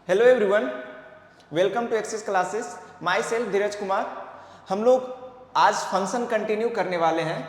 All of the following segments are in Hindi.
Hello everyone, welcome to Access classes. Myself Dheeraj Kumar. हम लोग आज फंक्शन कंटिन्यू करने वाले हैं।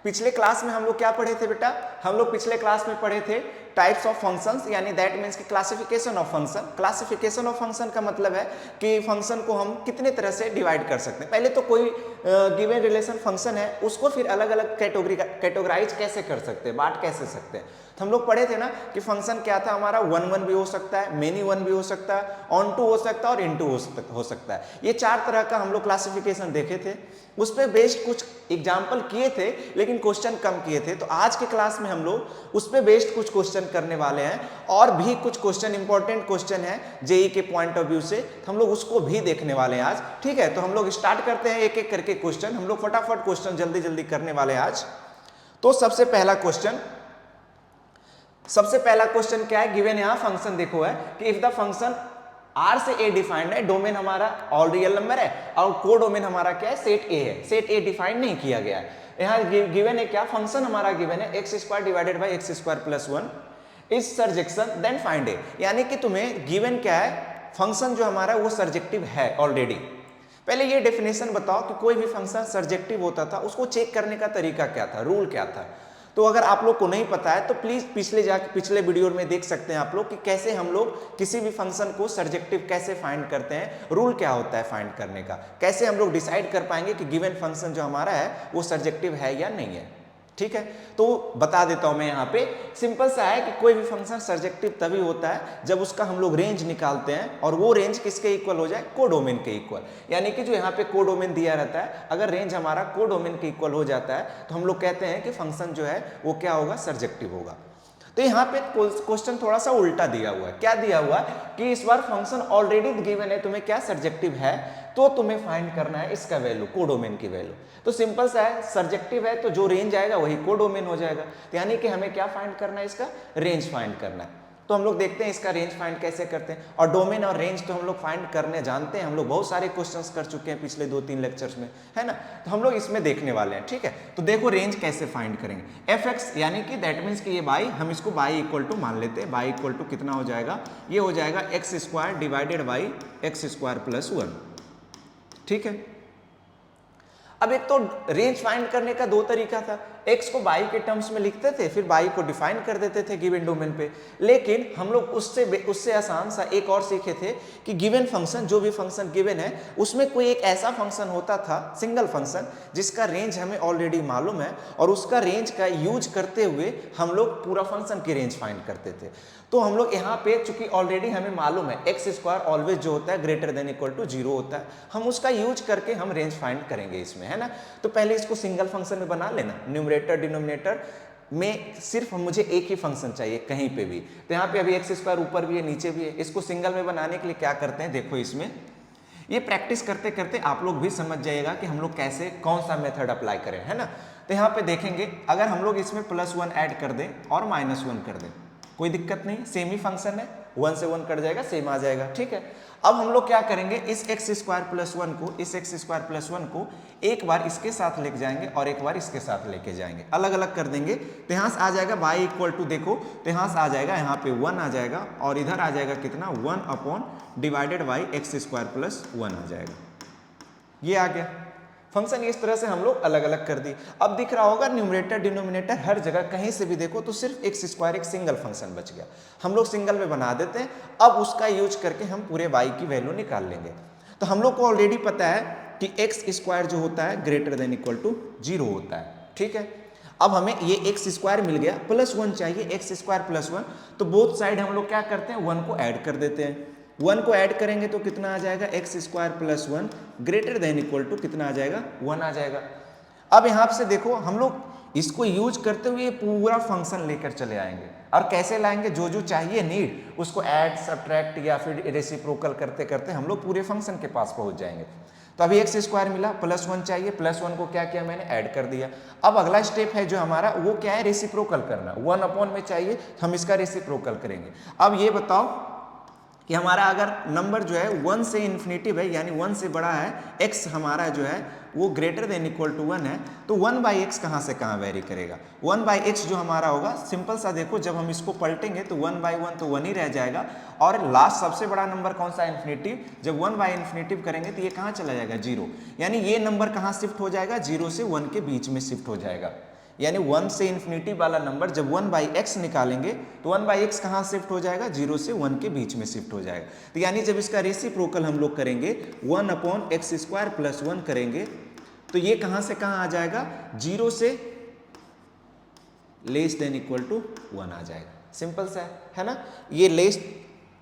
पिछले क्लास में हम लोग क्या पढ़े थे बेटा? हम लोग पिछले क्लास में पढ़े थे टाइप्स ऑफ फंक्शंस, यानी दैट मीन्स की classification of function. Classification of function का मतलब है कि फंक्शन को हम कितने तरह से डिवाइड कर सकते हैं। पहले तो कोई गिवन रिलेशन फंक्शन है उसको फिर अलग अलग कैटेगराइज कैसे कर सकते हैं, बांट कैसे सकते हैं। तो हम लोग पढ़े थे ना कि फंक्शन क्या था हमारा, वन वन भी हो सकता है, मेनी वन भी हो सकता है, ऑन टू हो सकता है और इन टू हो सकता है। ये चार तरह का हम लोग क्लासिफिकेशन देखे थे, उस पर बेस्ड कुछ एग्जाम्पल किए थे लेकिन क्वेश्चन कम किए थे। तो आज के क्लास में हम लोग उस पर बेस्ड कुछ क्वेश्चन करने वाले हैं और भी कुछ क्वेश्चन इंपॉर्टेंट क्वेश्चन है जेई के पॉइंट ऑफ व्यू से, तो हम लोग उसको भी देखने वाले हैं आज। ठीक है, तो हम लोग स्टार्ट करते हैं एक एक करके क्वेश्चन। हम लोग फटाफट क्वेश्चन जल्दी जल्दी करने वाले हैं आज। तो सबसे पहला क्वेश्चन क्या है? गिवन यहां फंक्शन देखो है कि इफ द फंक्शन आर से ए डिफाइंड है, डोमेन हमारा ऑल रियल नंबर है और को डोमेन हमारा क्या है, सेट ए है। सेट ए डिफाइंड नहीं किया गया है। यहां गिवन है क्या, फंक्शन हमारा गिवन है x square divided by x square plus one is surjection then find a. यानी कि तुम्हें गिवन क्या है, फंक्शन जो हमारा वो सर्जेक्टिव है ऑलरेडी। पहले ये डेफिनेशन बताओ कि कोई भी फंक्शन सर्जेक्टिव होता था उसको चेक करने का तरीका क्या था, रूल क्या था। तो अगर आप लोग को नहीं पता है तो प्लीज पिछले वीडियो में देख सकते हैं आप लोग कि कैसे हम लोग किसी भी फंक्शन को सर्जेक्टिव कैसे फाइंड करते हैं, रूल क्या होता है फाइंड करने का, कैसे हम लोग डिसाइड कर पाएंगे कि गिवन फंक्शन जो हमारा है वो सर्जेक्टिव है या नहीं है। ठीक है, तो बता देता हूं मैं यहाँ पे। सिंपल सा है कि कोई भी फंक्शन सर्जेक्टिव तभी होता है जब उसका हम लोग रेंज निकालते हैं और वो रेंज किसके इक्वल हो जाए, कोडोमेन के इक्वल। यानी कि जो यहाँ पे कोडोमेन दिया रहता है, अगर रेंज हमारा कोडोमेन के इक्वल हो जाता है तो हम लोग कहते हैं कि फंक्शन जो है वो क्या होगा, सर्जेक्टिव होगा। तो यहाँ पे क्वेश्चन थोड़ा सा उल्टा दिया हुआ है। क्या दिया हुआ है कि इस बार फंक्शन ऑलरेडी गिवन है, तुम्हें क्या सर्जेक्टिव है, तो तुम्हें फाइंड करना है इसका वैल्यू, कोडोमेन की वैल्यू। तो सिंपल सा है, सर्जेक्टिव है तो जो रेंज आएगा वही कोडोमेन हो जाएगा। तो यानी कि हमें क्या फाइंड करना है, इसका रेंज फाइंड करना है। तो हम लोग देखते हैं इसका रेंज फाइंड कैसे करते हैं। और डोमेन और रेंज तो हम लोग फाइंड करने जानते हैं, हम लोग बहुत सारे क्वेश्चंस कर चुके हैं पिछले 2-3 लेक्चर्स में, है ना। तो हम लोग इसमें देखने वाले हैं। ठीक है, तो देखो रेंज कैसे फाइंड करेंगे। एफ एक्स यानी कि दैट मीन्स कि ये बाई, हम इसको बाई इक्वल टू मान लेते हैं। बाई इक्वल टू कितना हो जाएगा, ये हो जाएगा x square divided by x square plus one. ठीक है, अब एक तो रेंज फाइंड करने का दो तरीका था। x को बाई के टर्म्स में लिखते थे, फिर बाई को डिफाइन कर देते थे गिवन डोमेन पे। लेकिन हम लोग उससे आसान सा एक और सीखे थे कि गिवन फंक्शन, जो भी फंक्शन गिवन है उसमें कोई एक ऐसा फंक्शन होता था, सिंगल फंक्शन, जिसका रेंज हमें ऑलरेडी मालूम है और उसका रेंज का यूज करते हुए हम लोग पूरा फंक्शन की रेंज फाइंड करते थे। तो हम लोग यहाँ पे चूंकि ऑलरेडी हमें मालूम है एक्स स्क्वायर ऑलवेज जो होता है ग्रेटर देन इक्वल टू 0 होता है, हम उसका यूज करके हम रेंज फाइंड करेंगे इसमें, है ना। तो पहले इसको सिंगल फंक्शन में बना लेना, न्यूमरेटर डिनोमिनेटर में सिर्फ मुझे एक ही फंक्शन चाहिए कहीं पे भी। तो यहाँ पे अभी एक्स स्क्वायर ऊपर भी है नीचे भी है। इसको सिंगल में बनाने के लिए क्या करते हैं, देखो इसमें ये प्रैक्टिस करते करते आप लोग भी समझ जाइएगा कि हम लोग कैसे कौन सा मेथड अप्लाई करें, है ना। तो यहाँ पे देखेंगे अगर हम लोग इसमें +1 ऐड कर दें और -1 कर दें, कोई दिक्कत नहीं, सेम ही फंक्शन है, 1 से 1 कट जाएगा, सेम आ जाएगा। ठीक है, अब हम लोग क्या करेंगे, इस एक्स स्क्वायर प्लस वन को एक बार इसके साथ लेके जाएंगे और एक बार इसके साथ लेके जाएंगे, अलग अलग कर देंगे। तो यहाँ से आ जाएगा बाई इक्वल टू, देखो तो यहाँ से आ जाएगा, यहाँ पे 1 आ जाएगा और इधर आ जाएगा कितना, 1 upon divided by x square plus 1 आ जाएगा। ये आ गया फंक्शन। इस तरह से हम लोग अलग अलग कर दी। अब दिख रहा होगा न्यूमरेटर डिनोमिनेटर हर जगह कहीं से भी देखो तो सिर्फ एक्स स्क्वायर एक सिंगल फंक्शन बच गया, हम लोग सिंगल में बना देते हैं। अब उसका यूज करके हम पूरे वाई की वैल्यू निकाल लेंगे। तो हम लोग को ऑलरेडी पता है कि एक्स स्क्वायर जो होता है ग्रेटर देन इक्वल टू 0 होता है। ठीक है, अब हमें ये एक्स स्क्वायर मिल गया, +1 चाहिए, एक्स स्क्वायर प्लस 1। तो बोथ साइड हम लोग क्या करते हैं, 1 को ऐड कर देते हैं। 1 को ऐड करेंगे तो कितना आ जाएगा, x square plus 1 greater than equal to कितना आ जाएगा, 1 आ जाएगा। अब यहाँ से देखो हम लोग इसको यूज करते हुए पूरा फंक्शन लेकर चले आएंगे। और कैसे लाएंगे, जो जो चाहिए नीड उसको ऐड सब्ट्रैक्ट या फिर रेसिप्रोकल करते करते हम लोग पूरे फंक्शन के पास पहुंच जाएंगे। तो अभी एक्स स्क्वायर मिला, +1 चाहिए, +1 को क्या किया मैंने, ऐड कर दिया। अब अगला स्टेप है जो हमारा वो क्या है, रेसिप्रोकल करना। 1 अपॉन में चाहिए हम इसका रेसिप्रोकल करेंगे। अब ये बताओ कि हमारा अगर नंबर जो है 1 से इन्फिनेटिव है, यानी 1 से बड़ा है, x हमारा जो है वो ग्रेटर देन इक्वल टू 1 है, तो 1/x कहाँ से कहाँ वेरी करेगा? 1/x जो हमारा होगा, सिंपल सा देखो, जब हम इसको पलटेंगे तो 1/1 तो 1 ही रह जाएगा, और लास्ट सबसे बड़ा नंबर कौन सा? इन्फिनेटिव। जब 1/इन्फिनेटिव करेंगे तो ये कहाँ चला जाएगा? 0, यानी ये नंबर कहाँ शिफ्ट हो जाएगा? 0 से 1 के बीच में शिफ्ट हो जाएगा। यानी 1 से इन्फिनिटी वाला नंबर जब 1/x निकालेंगे तो 1/x कहाँ शिफ्ट हो जाएगा? 0 से 1 के बीच में शिफ्ट हो जाएगा। तो यानी जब इसका रेसिप्रोकल हम लोग करेंगे 1/x² + 1 करेंगे तो ये कहाँ से कहाँ आ जाएगा? 0 से लेस देन इक्वल टू 1 आ जाएगा। सिंपल सा है ना? ये लेस,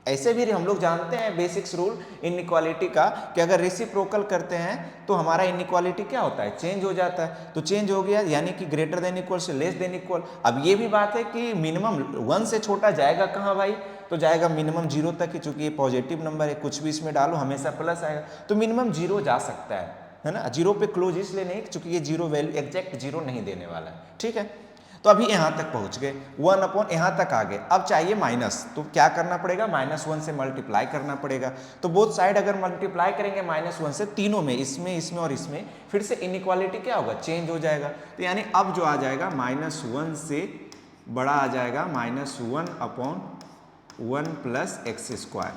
ऐसे भी हम लोग जानते हैं बेसिक्स रूल इनइक्वालिटी का कि अगर रेसिप्रोकल करते हैं तो हमारा इनइक्वालिटी क्या होता है? चेंज हो जाता है। तो चेंज हो गया यानी कि ग्रेटर देन इक्वल से लेस देन इक्वल। अब ये भी बात है कि मिनिमम 1 से छोटा जाएगा कहाँ भाई? तो जाएगा मिनिमम 0 तक ही, चूंकि ये पॉजिटिव नंबर है, कुछ भी इसमें डालो हमेशा प्लस आएगा, तो मिनिमम 0 जा सकता है ना? 0 पे क्लोज इसलिए नहीं चूंकि ये 0 वैल्यू एग्जैक्ट 0 नहीं देने वाला है। ठीक है, तो अभी यहाँ तक पहुँच गए, 1 यहाँ तक आ गए। अब चाहिए माइनस, तो क्या करना पड़ेगा? -1 से मल्टीप्लाई करना पड़ेगा। तो बोथ साइड अगर मल्टीप्लाई करेंगे -1 से, तीनों में, इसमें, इसमें और इसमें, फिर से इनइक्वालिटी क्या होगा? चेंज हो जाएगा। तो यानी अब जो आ जाएगा -1 से बड़ा आ जाएगा -1/1 + x²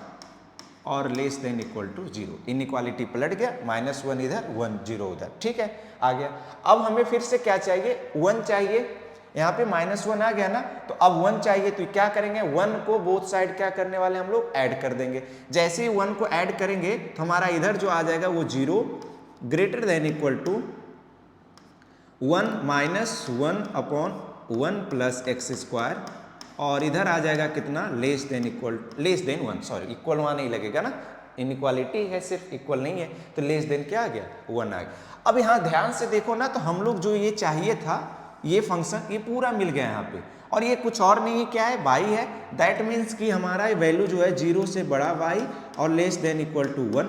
और less than equal to 0। Inequality पलट गया, -1 इधर 1 0 उधर। ठीक है, आ गया। अब हमें फिर से क्या चाहिए? 1 चाहिए। यहाँ पे -1 आ गया ना, तो अब 1 चाहिए, तो क्या करेंगे? 1 को बोथ साइड क्या करने वाले हम लोग? ऐड कर देंगे। जैसे ही 1 को ऐड करेंगे तो हमारा इधर जो आ जाएगा वो 0 greater than equal to 1 -1/1 + x², और इधर आ जाएगा कितना? लेस देन 1, सॉरी इक्वल वहाँ नहीं लगेगा ना, इनइक्वालिटी है, सिर्फ इक्वल नहीं है, तो लेस देन क्या आ गया? 1 आ गया। अब यहाँ ध्यान से देखो ना, तो हम लोग जो ये चाहिए था, ये फंक्शन, ये पूरा मिल गया यहाँ पे, और ये कुछ और नहीं है, क्या है? y है। दैट मीन्स कि हमारा वैल्यू जो है 0 से बड़ा y और लेस देन इक्वल टू 1,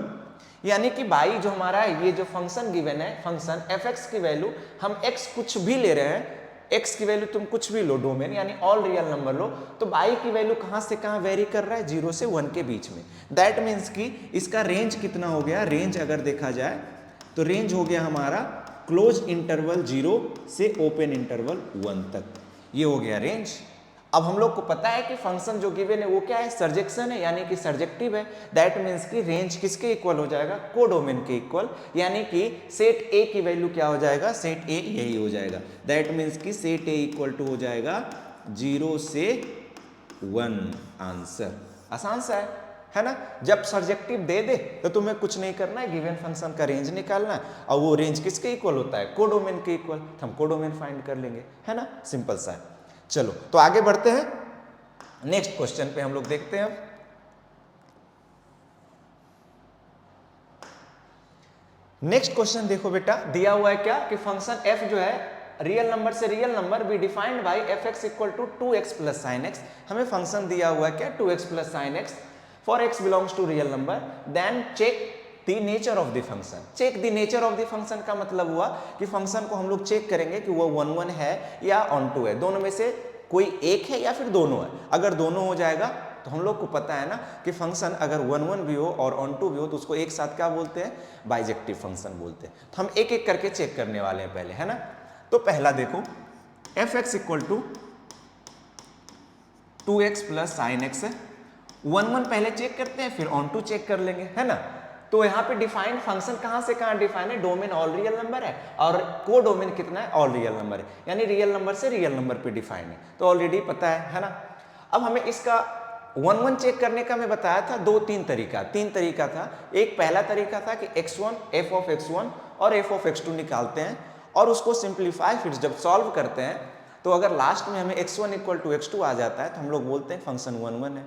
यानी कि y जो हमारा है, ये जो फंक्शन गिवन है, फंक्शन fx की वैल्यू, हम x कुछ भी ले रहे हैं, x की वैल्यू तुम कुछ भी लो, डोमेन यानी ऑल रियल नंबर लो, तो y की वैल्यू कहाँ से कहाँ वेरी कर रहा है? 0 से 1 के बीच में। दैट मीन्स कि इसका रेंज कितना हो गया? रेंज अगर देखा जाए तो रेंज हो गया हमारा क्लोज इंटरवल 0 से ओपन इंटरवल 1 तक, ये हो गया रेंज। अब हम लोग को पता है कि फंक्शन जो गिवन है वो क्या है? सर्जेक्शन है, यानी कि सर्जेक्टिव है। दैट मीन्स कि रेंज किसके इक्वल हो जाएगा? कोडोमेन के इक्वल, यानी कि सेट ए की वैल्यू क्या हो जाएगा? सेट ए यही हो जाएगा। दैट मीन्स कि सेट ए इक्वल टू हो जाएगा 0 से 1। आंसर आसान सा है ना? जब सर्जेक्टिव दे दे तो तुम्हें कुछ नहीं करना है, गिवन फंक्शन का रेंज निकालना है, और वो रेंज किसके इक्वल होता है? कोडोमेन के इक्वल। तो हम कोडोमेन फाइंड कर लेंगे, है ना? सिंपल सा है। चलो तो आगे बढ़ते हैं, नेक्स्ट क्वेश्चन पे हम लोग देखते हैं। नेक्स्ट क्वेश्चन देखो बेटा, दिया हुआ है क्या कि फंक्शन f जो है रियल नंबर से real number be defined by fx equal to 2x + sin x। हमें फंक्शन दिया हुआ है क्या? 2x + sin x for x belongs to real number, then check the nature of the function. Check the nature of the function का मतलब हुआ कि फंक्शन को हम लोग चेक करेंगे कि वो 1 1 है या ऑन टू है, दोनों में से कोई एक है या फिर दोनों है। अगर दोनों हो जाएगा तो हम लोग को पता है ना कि फंक्शन अगर 1 1 भी हो और ऑन टू भी हो तो उसको एक साथ क्या बोलते हैं? बाइजेक्टिव फंक्शन बोलते हैं। तो हम एक एक करके चेक करने वाले हैं पहले, है ना? तो पहला देखो, fx equal to 2x + sin x है। 1 1 पहले चेक करते हैं, फिर ऑन टू चेक कर लेंगे, है ना? तो यहाँ पे डिफाइंड फंक्शन कहाँ से कहाँ डिफाइन है? डोमेन ऑल रियल नंबर है, और को डोमेन कितना है? ऑल रियल नंबर है, यानी रियल नंबर से रियल नंबर पे डिफाइन है, तो ऑलरेडी पता है ना? अब हमें इसका 1 1 चेक करने का मैं बताया था, तीन तरीका था। एक पहला तरीका था कि x1 f(x1) और f(x2) निकालते हैं और उसको सिंप्लीफाई, फिर जब सॉल्व करते हैं तो अगर लास्ट में हमें x1 = x2 आ जाता है तो हम लोग बोलते हैं फंक्शन 1 1 है।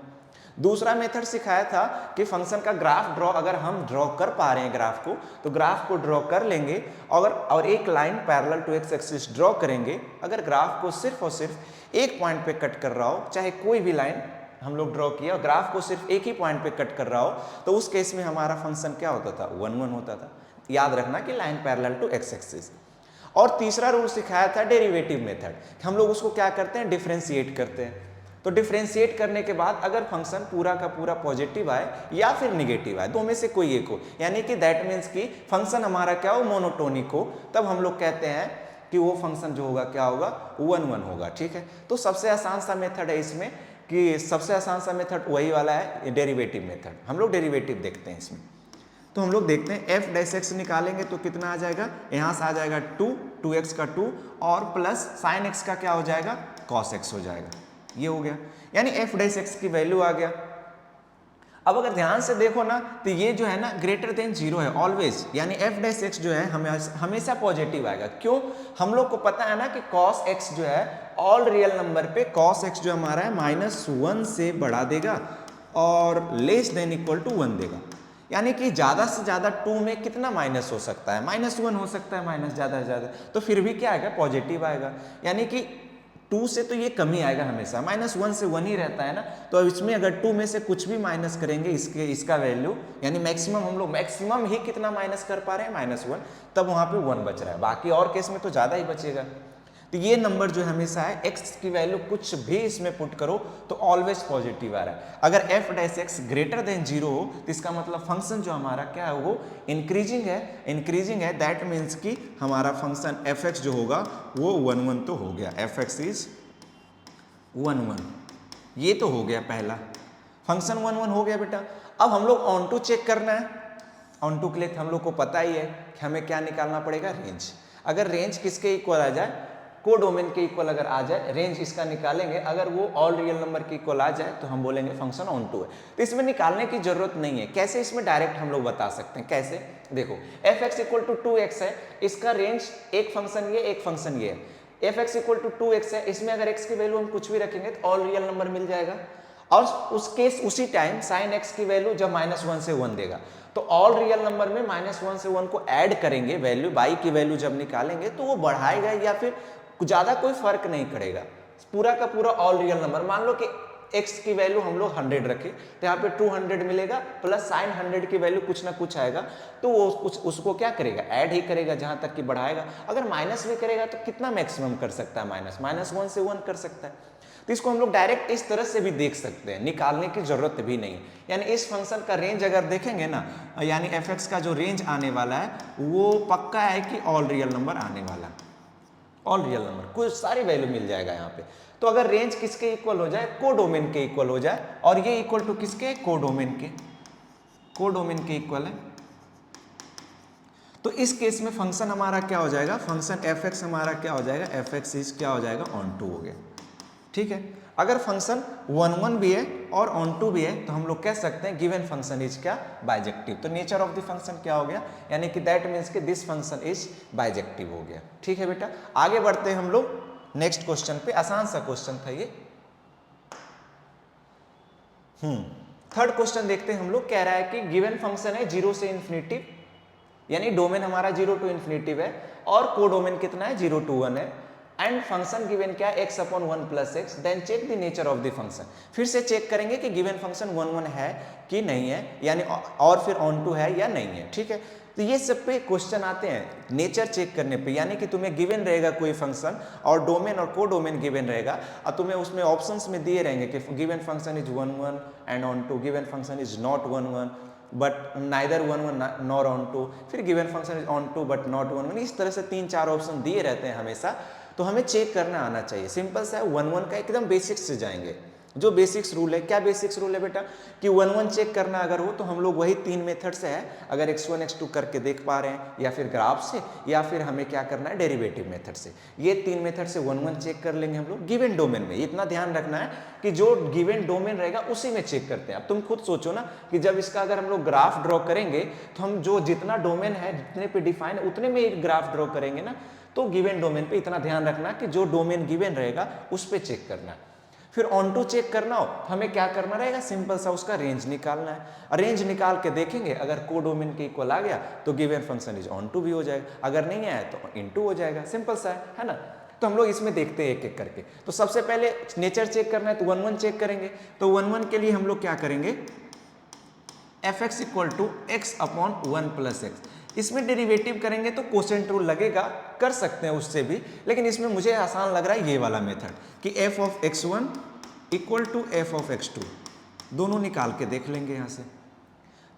दूसरा मेथड सिखाया था कि फंक्शन का ग्राफ ड्रॉ, अगर हम ड्रॉ कर पा रहे हैं ग्राफ को तो ग्राफ को ड्रॉ कर लेंगे और एक line parallel to x axis draw करेंगे। अगर ग्राफ को सिर्फ और सिर्फ एक पॉइंट पे कट कर रहा हो, चाहे कोई भी लाइन हम लोग ड्रॉ किया और ग्राफ को सिर्फ एक ही पॉइंट पे कट कर रहा हो, तो उस केस में हमारा फंक्शन क्या होता था? 1 1 होता था। याद रखना कि line parallel to x axis. और तीसरा रूल सिखाया था डेरिवेटिव मेथड, हम लोग उसको क्या करते हैं? डिफरेंशिएट करते हैं। तो डिफरेंशिएट करने के बाद अगर फंक्शन पूरा का पूरा पॉजिटिव आए या फिर निगेटिव आए, दो में से कोई एक हो, यानी कि दैट मीन्स कि फंक्शन हमारा क्या हो, मोनोटोनिक हो, तब हम लोग कहते हैं कि वो फंक्शन जो होगा क्या होगा, 1 1 होगा। ठीक है, तो सबसे आसान सा मेथड है इसमें, कि सबसे आसान सा मेथड वही वाला है, डेरिवेटिव मेथड। हम लोग डेरिवेटिव देखते हैं इसमें। तो हम लोग देखते हैं एफ डैश एक्स निकालेंगे तो कितना आ जाएगा, यहाँ से आ जाएगा 2x का 2 और प्लस साइन एक्स का क्या हो जाएगा, कॉस एक्स हो जाएगा। ये हो गया, यानी एफ डैश एक्स की वैल्यू आ गया। अब अगर ध्यान से देखो ना तो ये जो है ना ग्रेटर देन 0 है ऑलवेज, यानी एफ डैश एक्स जो है हमेशा पॉजिटिव आएगा। क्यों, हम लोग को पता है ना कि कॉस एक्स जो है ऑल रियल नंबर पे कॉस एक्स जो हमारा है -1 से बढ़ा देगा और लेस देन इक्वल टू 1 देगा। यानी कि ज़्यादा से ज़्यादा 2 में कितना माइनस हो सकता है, -1 हो सकता है, माइनस ज़्यादा से ज़्यादा, तो फिर भी क्या आएगा, पॉजिटिव आएगा। यानी कि 2 से तो ये कम ही आएगा हमेशा, -1 से 1 ही रहता है ना। तो अब इसमें अगर 2 में से कुछ भी माइनस करेंगे इसका वैल्यू, यानी मैक्सिमम हम लोग मैक्सिमम ही कितना माइनस कर पा रहे हैं, -1, तब वहाँ पे 1 बच रहा है। बाकी और केस में तो ज़्यादा ही बचेगा। तो ये नंबर जो हमेशा है x की वैल्यू कुछ भी इसमें पुट करो तो ऑलवेज पॉजिटिव आ रहा है। अगर f dash x greater than 0 हो तो इसका मतलब फंक्शन जो हमारा क्या है वो इंक्रीजिंग है, दैट मीन्स कि हमारा फंक्शन fx जो होगा वो 1 1 तो हो गया, fx इज 1 1, ये तो हो गया पहला फंक्शन 1 1 हो गया बेटा। अब हम लोग ऑन टू चेक करना है, ऑन टू के लिए हम लोग को पता ही है कि हमें क्या निकालना पड़ेगा, रेंज। अगर रेंज किसके इक्वल आ जाए, कोडोमेन के इक्वल अगर आ जाए, रेंज इसका निकालेंगे, अगर वो ऑल रियल नंबर के इक्वल आ जाए तो हम बोलेंगे फंक्शन ऑन टू है। तो इसमें निकालने की जरूरत नहीं है। कैसे इसमें डायरेक्ट हम लोग बता सकते हैं, कैसे, देखो F x equal to 2x है, इसका रेंज एक फंक्शन ये एक फंक्शन ये है। F x equal to 2x है, इसमें अगर x की वैल्यू हम कुछ भी रखेंगे तो ऑल रियल नंबर मिल जाएगा। और उसी टाइम साइन एक्स की वैल्यू जब -1 से 1 देगा तो ऑल रियल नंबर में -1 से 1 को ऐड करेंगे, वैल्यू बाई की वैल्यू जब निकालेंगे तो वो बढ़ाएगा या फिर ज़्यादा कोई फर्क नहीं पड़ेगा। पूरा का पूरा ऑल रियल नंबर, मान लो कि x की वैल्यू हम लोग 100 रखें तो यहाँ पे 200 मिलेगा, प्लस साइन 100 की वैल्यू कुछ ना कुछ आएगा, तो वो उसको क्या करेगा, ऐड ही करेगा जहाँ तक कि बढ़ाएगा। अगर माइनस भी करेगा तो कितना मैक्सिमम कर सकता है, -1 से 1 कर सकता है। तो इसको हम लोग डायरेक्ट इस तरह से भी देख सकते हैं, निकालने की जरूरत भी नहीं। यानी इस फंक्शन का रेंज अगर देखेंगे ना, यानी एफ एक्स का जो रेंज आने वाला है वो पक्का है कि ऑल रियल नंबर आने वाला है, ऑल रियल नंबर कुछ सारी वैल्यू मिल जाएगा यहाँ पे। तो अगर रेंज किसके इक्वल हो जाए, कोडोमेन के इक्वल हो जाए, और ये इक्वल टू किसके, कोडोमेन के इक्वल है, तो इस केस में फंक्शन हमारा क्या हो जाएगा, फंक्शन एफ एक्स हमारा क्या हो जाएगा, एफ एक्स इज क्या हो जाएगा, ऑन टू हो गया। ठीक है, अगर फंक्शन 1 1 भी है और ऑन टू भी है तो हम लोग कह सकते हैं गिवन फंक्शन इज क्या, बाइजेक्टिव। तो नेचर ऑफ द फंक्शन क्या हो गया, यानी कि दैट मीन्स कि दिस फंक्शन इज बाइजेक्टिव हो गया। ठीक है बेटा, आगे बढ़ते हैं हम लोग नेक्स्ट क्वेश्चन पे। आसान सा क्वेश्चन था ये। थर्ड क्वेश्चन देखते हैं हम लोग। कह रहा है कि गिवन फंक्शन है 0 से इन्फिनिटी, यानी डोमेन हमारा 0 टू इन्फिनिटी है और कोडोमेन कितना है, 0 टू 1 है, एंड फंक्शन गिवन क्या है, x/1 + x, then check the nature of the function. फिर से चेक करेंगे कि गिवन फंक्शन 1 1 है कि नहीं है, यानी और फिर ऑन टू है या नहीं है। ठीक है, तो ये सब पे क्वेश्चन आते हैं नेचर चेक करने पे, यानी कि तुम्हें गिवन रहेगा कोई फंक्शन और डोमेन और कोडोमेन गिवन रहेगा और तुम्हें उसमें ऑप्शंस में दिए रहेंगे कि given function is 1 1 and onto, given function is not 1 1 but neither 1 1 nor onto, फिर given function is onto but not 1 1। इस तरह से 3-4 ऑप्शन दिए रहते हैं हमेशा, तो हमें चेक करना आना चाहिए। सिंपल सा है, 1 1 का एकदम बेसिक्स से जाएंगे। जो बेसिक्स रूल है, क्या बेसिक्स रूल है बेटा, कि 1 1 चेक करना अगर हो तो हम लोग वही 3 मेथड से है, अगर x1 x2 करके देख पा रहे हैं या फिर ग्राफ से, या फिर हमें क्या करना है डेरिवेटिव मेथड से। ये 3 मेथड से 1 1 चेक कर लेंगे हम लोग गिवन डोमेन में। इतना ध्यान रखना है कि जो गिवन डोमेन रहेगा उसी में चेक करते हैं। अब तुम खुद सोचो ना कि जब इसका अगर हम लोग ग्राफ ड्रॉ करेंगे तो हम जो जितना डोमेन है, जितने पे डिफाइन है उतने में एक ग्राफ ड्रॉ करेंगे ना। तो गिवन डोमेन पे इतना ध्यान रखना कि जो डोमेन गिवन रहेगा उस पे चेक करना। फिर ऑन टू चेक करना हो हमें क्या करना रहेगा, सिंपल सा उसका रेंज निकालना है। रेंज निकाल के देखेंगे, अगर कोडोमेन के इक्वल आ गया तो given function is onto भी हो जाएगा, अगर नहीं आया तो इनटू हो जाएगा। सिंपल सा है ना। तो हम लोग इसमें देखते हैं एक एक करके। तो सबसे पहले नेचर चेक करना है तो 1 1 चेक करेंगे। तो 1 1 के लिए हम लोग क्या करेंगे, f x equal to x/1 + x। इसमें डेरिवेटिव करेंगे तो कोसेंट रूल लगेगा, कर सकते हैं उससे भी, लेकिन इसमें मुझे आसान लग रहा है ये वाला मेथड कि f of x1 equal to f of x2, दोनों निकाल के देख लेंगे यहाँ से।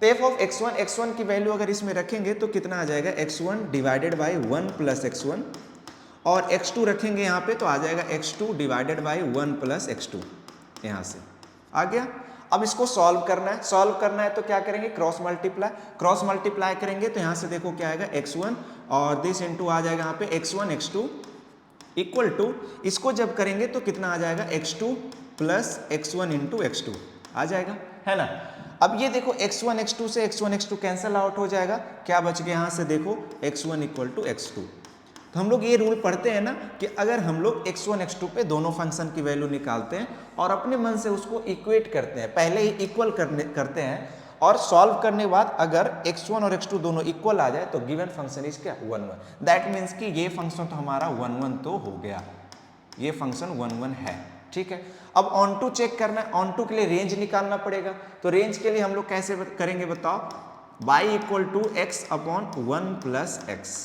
तो एफ ऑफ x1 की वैल्यू अगर इसमें रखेंगे तो कितना आ जाएगा, x1 divided by 1 plus x1, और x2 रखेंगे यहाँ पे तो आ जाएगा x2 divided by 1 plus x2, यहाँ से आ गया। अब इसको सॉल्व करना है तो क्या करेंगे, क्रॉस मल्टीप्लाई करेंगे तो यहाँ से देखो क्या आएगा, x1 और दिस इनटू आ जाएगा यहाँ पे x1 x2 इक्वल टू, इसको जब करेंगे तो कितना आ जाएगा, x2 plus x1 into x2 आ जाएगा, है ना। अब ये देखो x1 x2 से x1 x2 कैंसिल आउट हो जाएगा, क्या बच गया यहाँ से देखो x1 इक्वल टू x2। तो हम लोग ये रूल पढ़ते हैं ना कि अगर हम लोग x1 x2 पे दोनों फंक्शन की वैल्यू निकालते हैं और अपने मन से उसको इक्वेट करते हैं, पहले ही इक्वल करते हैं और सॉल्व करने के बाद अगर x1 और x2 दोनों इक्वल आ जाए तो गिवन फंक्शन इज क्या, 1 1। दैट मीन्स कि ये फंक्शन तो हमारा 1 1 तो हो गया, ये फंक्शन 1 1 है, ठीक है। अब ऑन टू चेक करना है, ऑन टू के लिए रेंज निकालना पड़ेगा। तो रेंज के लिए हम लोग कैसे करेंगे बताओ, y equal to x upon 1 plus x,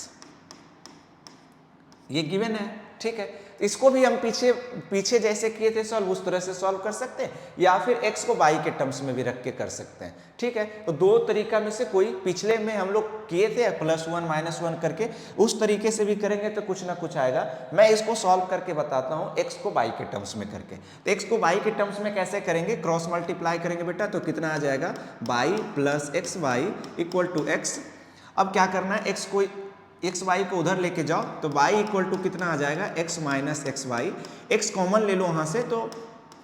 ये गिवन है, ठीक है। इसको भी हम पीछे जैसे किए थे सॉल्व उस तरह से सॉल्व कर सकते हैं, या फिर x को y के टर्म्स में भी रख के कर सकते हैं, ठीक है। तो दो तरीका में से कोई, पिछले में हम लोग किए थे +1 -1 करके, उस तरीके से भी करेंगे तो कुछ ना कुछ आएगा। मैं इसको सॉल्व करके बताता हूँ x को y के टर्म्स में करके। तो x को y के टर्म्स में कैसे करेंगे, क्रॉस मल्टीप्लाई करेंगे बेटा, तो कितना आ जाएगा, y plus x y equal to x। अब क्या करना है, एक्स वाई को उधर लेके जाओ तो y इक्वल टू कितना आ जाएगा, x minus x y, x common ले लो वहाँ से तो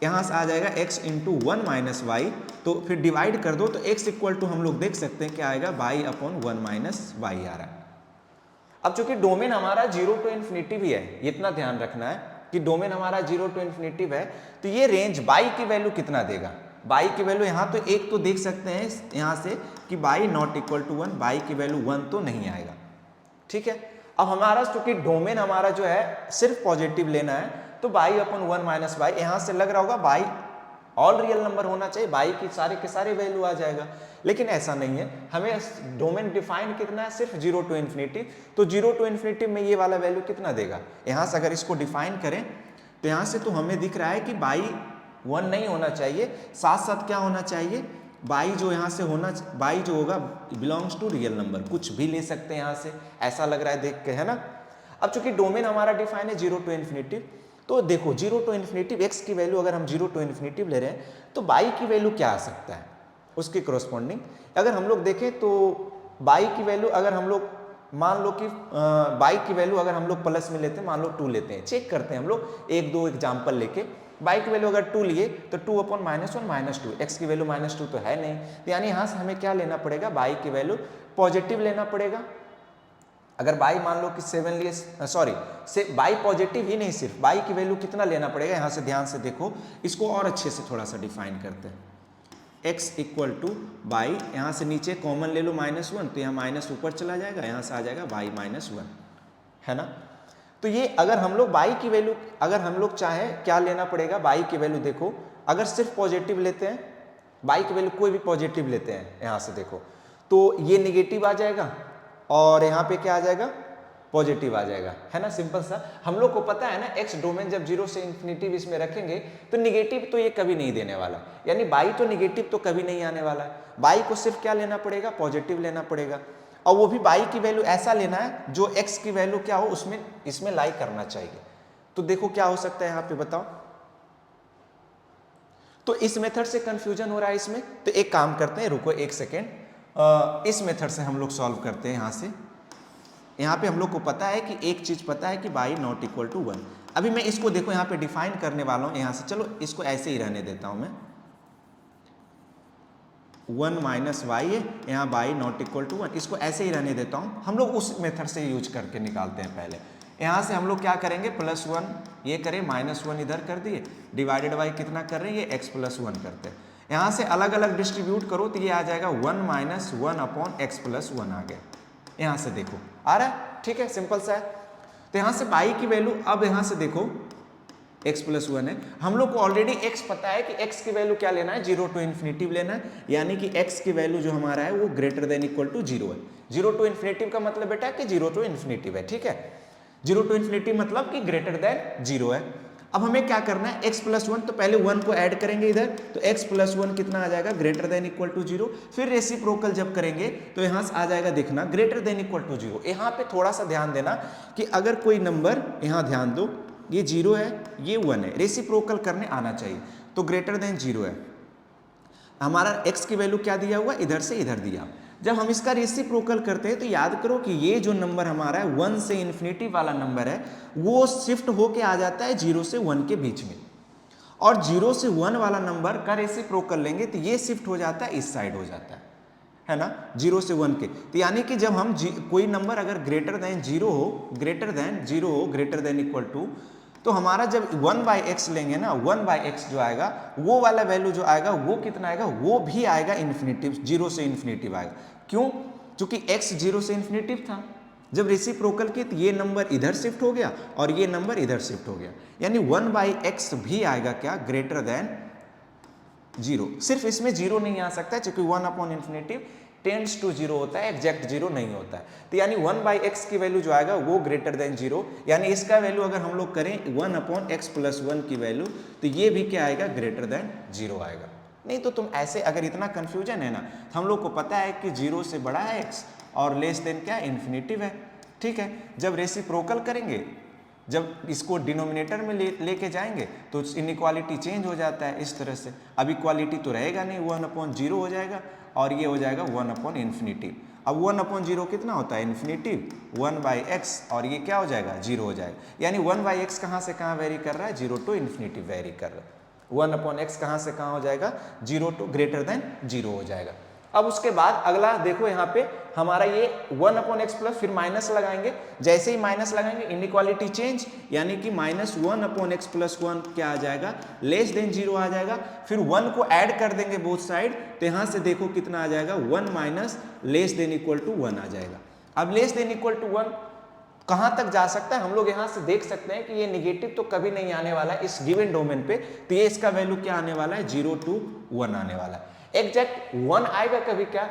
यहाँ से आ जाएगा x इंटू 1 माइनस वाई, तो फिर डिवाइड कर दो तो x इक्वल टू हम लोग देख सकते हैं क्या आएगा, y अपॉन 1 माइनस वाई आ रहा है। अब चूंकि डोमेन हमारा 0 टू इन्फिनिटी भी है, इतना ध्यान रखना है कि डोमेन हमारा 0 टू इन्फिनिटी है, तो ये रेंज y की वैल्यू कितना देगा, y की वैल्यू यहाँ तो एक तो देख सकते हैं यहाँ से कि y not equal to 1, y की वैल्यू 1 तो नहीं आएगा, ठीक है। अब हमारा चूंकि डोमेन हमारा जो है सिर्फ पॉजिटिव लेना है तो y अपॉन 1 माइनस वाई, यहां से लग रहा होगा y ऑल रियल नंबर होना चाहिए, y की सारे के सारे वैल्यू आ जाएगा, लेकिन ऐसा नहीं है। हमें डोमेन डिफाइन कितना है, सिर्फ 0 टू इन्फिनिटी। तो 0 टू इन्फिनिटी में ये वाला वैल्यू कितना देगा, यहां से अगर इसको डिफाइन करें तो यहां से तो हमें दिख रहा है कि y 1 नहीं होना चाहिए, साथ साथ क्या होना चाहिए, y जो यहाँ से होना, y जो होगा बिलोंग्स टू रियल नंबर, कुछ भी ले सकते हैं यहाँ से, ऐसा लग रहा है देख के, है ना। अब चूंकि डोमेन हमारा डिफाइन है 0 टू इन्फिनिटी, तो देखो 0 टू इन्फिनिटी x की वैल्यू अगर हम 0 टू इन्फिनिटी ले रहे हैं तो y की वैल्यू क्या आ सकता है, उसके कोरस्पॉन्डिंग अगर हम लोग देखें तो y की वैल्यू अगर हम लोग मान लो कि y की वैल्यू अगर हम लोग प्लस में लेते हैं, मान लो 2 लेते हैं, चेक करते हैं हम लोग 1-2 एग्जाम्पल लेके, y की वैल्यू अगर 2 लिए तो 2 अपॉन -1 -2, x की वैल्यू -2 तो है नहीं, तो यानी यहाँ से हमें क्या लेना पड़ेगा, y की वैल्यू पॉजिटिव लेना पड़ेगा। अगर y मान लो कि 7 लिए, सॉरी y पॉजिटिव ही नहीं, सिर्फ y की वैल्यू कितना लेना पड़ेगा, यहाँ से ध्यान से देखो, इसको और अच्छे से थोड़ा सा डिफाइन करते हैं। x इक्वल टू y, यहाँ से नीचे कॉमन ले लो -1 तो यहाँ माइनस ऊपर चला जाएगा, यहाँ से आ जाएगा y -1, है ना। तो ये अगर हम लोग y की वैल्यू, अगर हम लोग चाहें क्या लेना पड़ेगा, y की वैल्यू देखो, अगर सिर्फ पॉजिटिव लेते हैं, y की वैल्यू कोई भी पॉजिटिव लेते हैं, यहाँ से देखो तो ये निगेटिव आ जाएगा और यहाँ पे क्या आ जाएगा, पॉजिटिव आ जाएगा, है ना। सिंपल सा, हम लोग को पता है ना x डोमेन जब 0 से इन्फिनिटी इसमें रखेंगे तो निगेटिव तो ये कभी नहीं देने वाला, यानी y तो निगेटिव तो कभी नहीं आने वाला है। y को सिर्फ क्या लेना पड़ेगा, पॉजिटिव लेना पड़ेगा, और वो भी y की वैल्यू ऐसा लेना है जो x की वैल्यू क्या हो उसमें, इसमें लाई करना चाहिए। तो देखो क्या हो सकता है यहाँ पे बताओ, तो इस मेथड से कंफ्यूजन हो रहा है इसमें, तो एक काम करते हैं, रुको एक सेकेंड, इस मेथड से हम लोग सॉल्व करते हैं। यहाँ से यहाँ पे हम लोग को पता है कि एक चीज पता है कि y नॉट इक्वल टू 1। अभी मैं इसको देखो यहाँ पे डिफाइन करने वाला हूँ, यहाँ से चलो इसको ऐसे ही रहने देता हूँ मैं, 1 माइनस वाई है, यहाँ y नॉट इक्वल टू 1, इसको ऐसे ही रहने देता हूँ। हम लोग उस मेथड से यूज करके निकालते हैं। पहले यहाँ से हम लोग क्या करेंगे, +1 ये करें, -1 इधर कर दिए, डिवाइडेड बाई कितना कर रहे हैं, ये x + 1 करते हैं। यहाँ से अलग अलग डिस्ट्रीब्यूट करो तो ये आ जाएगा 1 - 1 अपॉन x + 1 आ गया। यहाँ से देखो आ रहा है, ठीक है, सिंपल सा है। तो यहाँ से y की वैल्यू, अब यहाँ से देखो x + 1 है, हम लोग को ऑलरेडी x पता है कि x की वैल्यू क्या लेना है, 0 टू इन्फिनिटी लेना है, यानी कि x की वैल्यू जो हमारा है वो ग्रेटर देन इक्वल टू 0 है। 0 टू इन्फिनिटी का मतलब बेटा कि 0 टू इन्फिनिटी है, ठीक है, 0 टू इन्फिनिटी मतलब कि ग्रेटर देन 0 है। अब हमें क्या करना है, x प्लस 1, तो पहले 1 को ऐड करेंगे इधर, तो x प्लस 1 कितना आ जाएगा, ग्रेटर देन इक्वल टू 0। फिर रेसिप्रोकल जब करेंगे तो यहाँ से आ जाएगा, देखना ग्रेटर देन इक्वल टू 0। यहाँ पे थोड़ा सा ध्यान देना कि अगर कोई नंबर, यहाँ ध्यान दो, ये 0 है, ये 1 है, रेसिप्रोकल करने आना चाहिए, तो ग्रेटर देन 0 है। हमारा x की वैल्यू क्या दिया हुआ, इधर से इधर दिया। जब हम इसका रेसिप्रोकल करते हैं तो याद करो कि ये जो नंबर हमारा है 1 से इन्फिनिटी वाला नंबर है, वो शिफ्ट होके आ जाता है 0 से 1 के बीच में, और 0 से 1 वाला नंबर का रेसिप्रोकल लेंगे तो ये शिफ्ट हो जाता है, इस साइड हो जाता है ना, 0 से 1 के। तो यानी कि जब हम कोई नंबर अगर ग्रेटर देन 0 हो, ग्रेटर देन 0 हो, ग्रेटर देन इक्वल टू, तो हमारा जब 1/x लेंगे ना, 1/x जो आएगा वो वाला वैल्यू जो आएगा वो कितना आएगा, वो भी आएगा इन्फिनिटिव, 0 से इन्फिनिटिव आएगा। क्यों? क्योंकि x 0 से इन्फिनिटिव था। जब रेसिप्रोकल की तो ये नंबर इधर शिफ्ट हो गया और ये नंबर इधर शिफ्ट हो गया, यानी 1/x भी आएगा क्या, ग्रेटर देन 0। सिर्फ इसमें 0 नहीं आ सकता है क्योंकि 1/∞ टेंड्स टू 0 होता है, एग्जैक्ट 0 नहीं होता है। तो यानी 1/x की वैल्यू जो आएगा वो ग्रेटर देन 0, यानी इसका वैल्यू अगर हम लोग करें 1/x प्लस 1 की वैल्यू, तो ये भी क्या आएगा, ग्रेटर देन 0 आएगा। नहीं तो तुम ऐसे अगर इतना कंफ्यूजन है ना, हम लोग को पता है कि 0 से बड़ा है x और लेस देन क्या, इन्फिनिटिव है, ठीक है। जब रेसिप्रोकल करेंगे, जब इसको डिनोमिनेटर में लेके जाएंगे तो इनइक्वालिटी चेंज हो जाता है इस तरह से। अब इक्वालिटी तो रहेगा नहीं, 1/0 हो जाएगा और ये हो जाएगा 1/∞। अब 1/0 कितना होता है, इन्फिनिटिव, 1/x, और ये क्या हो जाएगा, 0 हो जाएगा। यानी 1/x कहाँ से कहाँ वेरी कर रहा है, 0 टू इन्फिनिटी वेरी कर रहा है। 1/x कहाँ से कहाँ हो जाएगा, 0 टू ग्रेटर देन 0 हो जाएगा। अब उसके बाद अगला देखो, यहाँ पे हमारा ये 1/x प्लस, फिर माइनस लगाएंगे, जैसे ही माइनस लगाएंगे इनइक्वालिटी चेंज, यानी कि -1/x प्लस 1 क्या आ जाएगा, लेस देन 0 आ जाएगा। फिर 1 को ऐड कर देंगे बोथ साइड, तो यहाँ से देखो कितना आ जाएगा, 1 minus less than equal to 1 आ जाएगा। अब लेस देन इक्वल टू 1 कहाँ तक जा सकता है, हम लोग यहाँ से देख सकते हैं कि ये निगेटिव तो कभी नहीं आने वाला है इस गिवन डोमेन पे, तो ये इसका वैल्यू क्या आने वाला है, 0 to 1 आने वाला है। एग्जैक्ट 1 आएगा कभी क्या,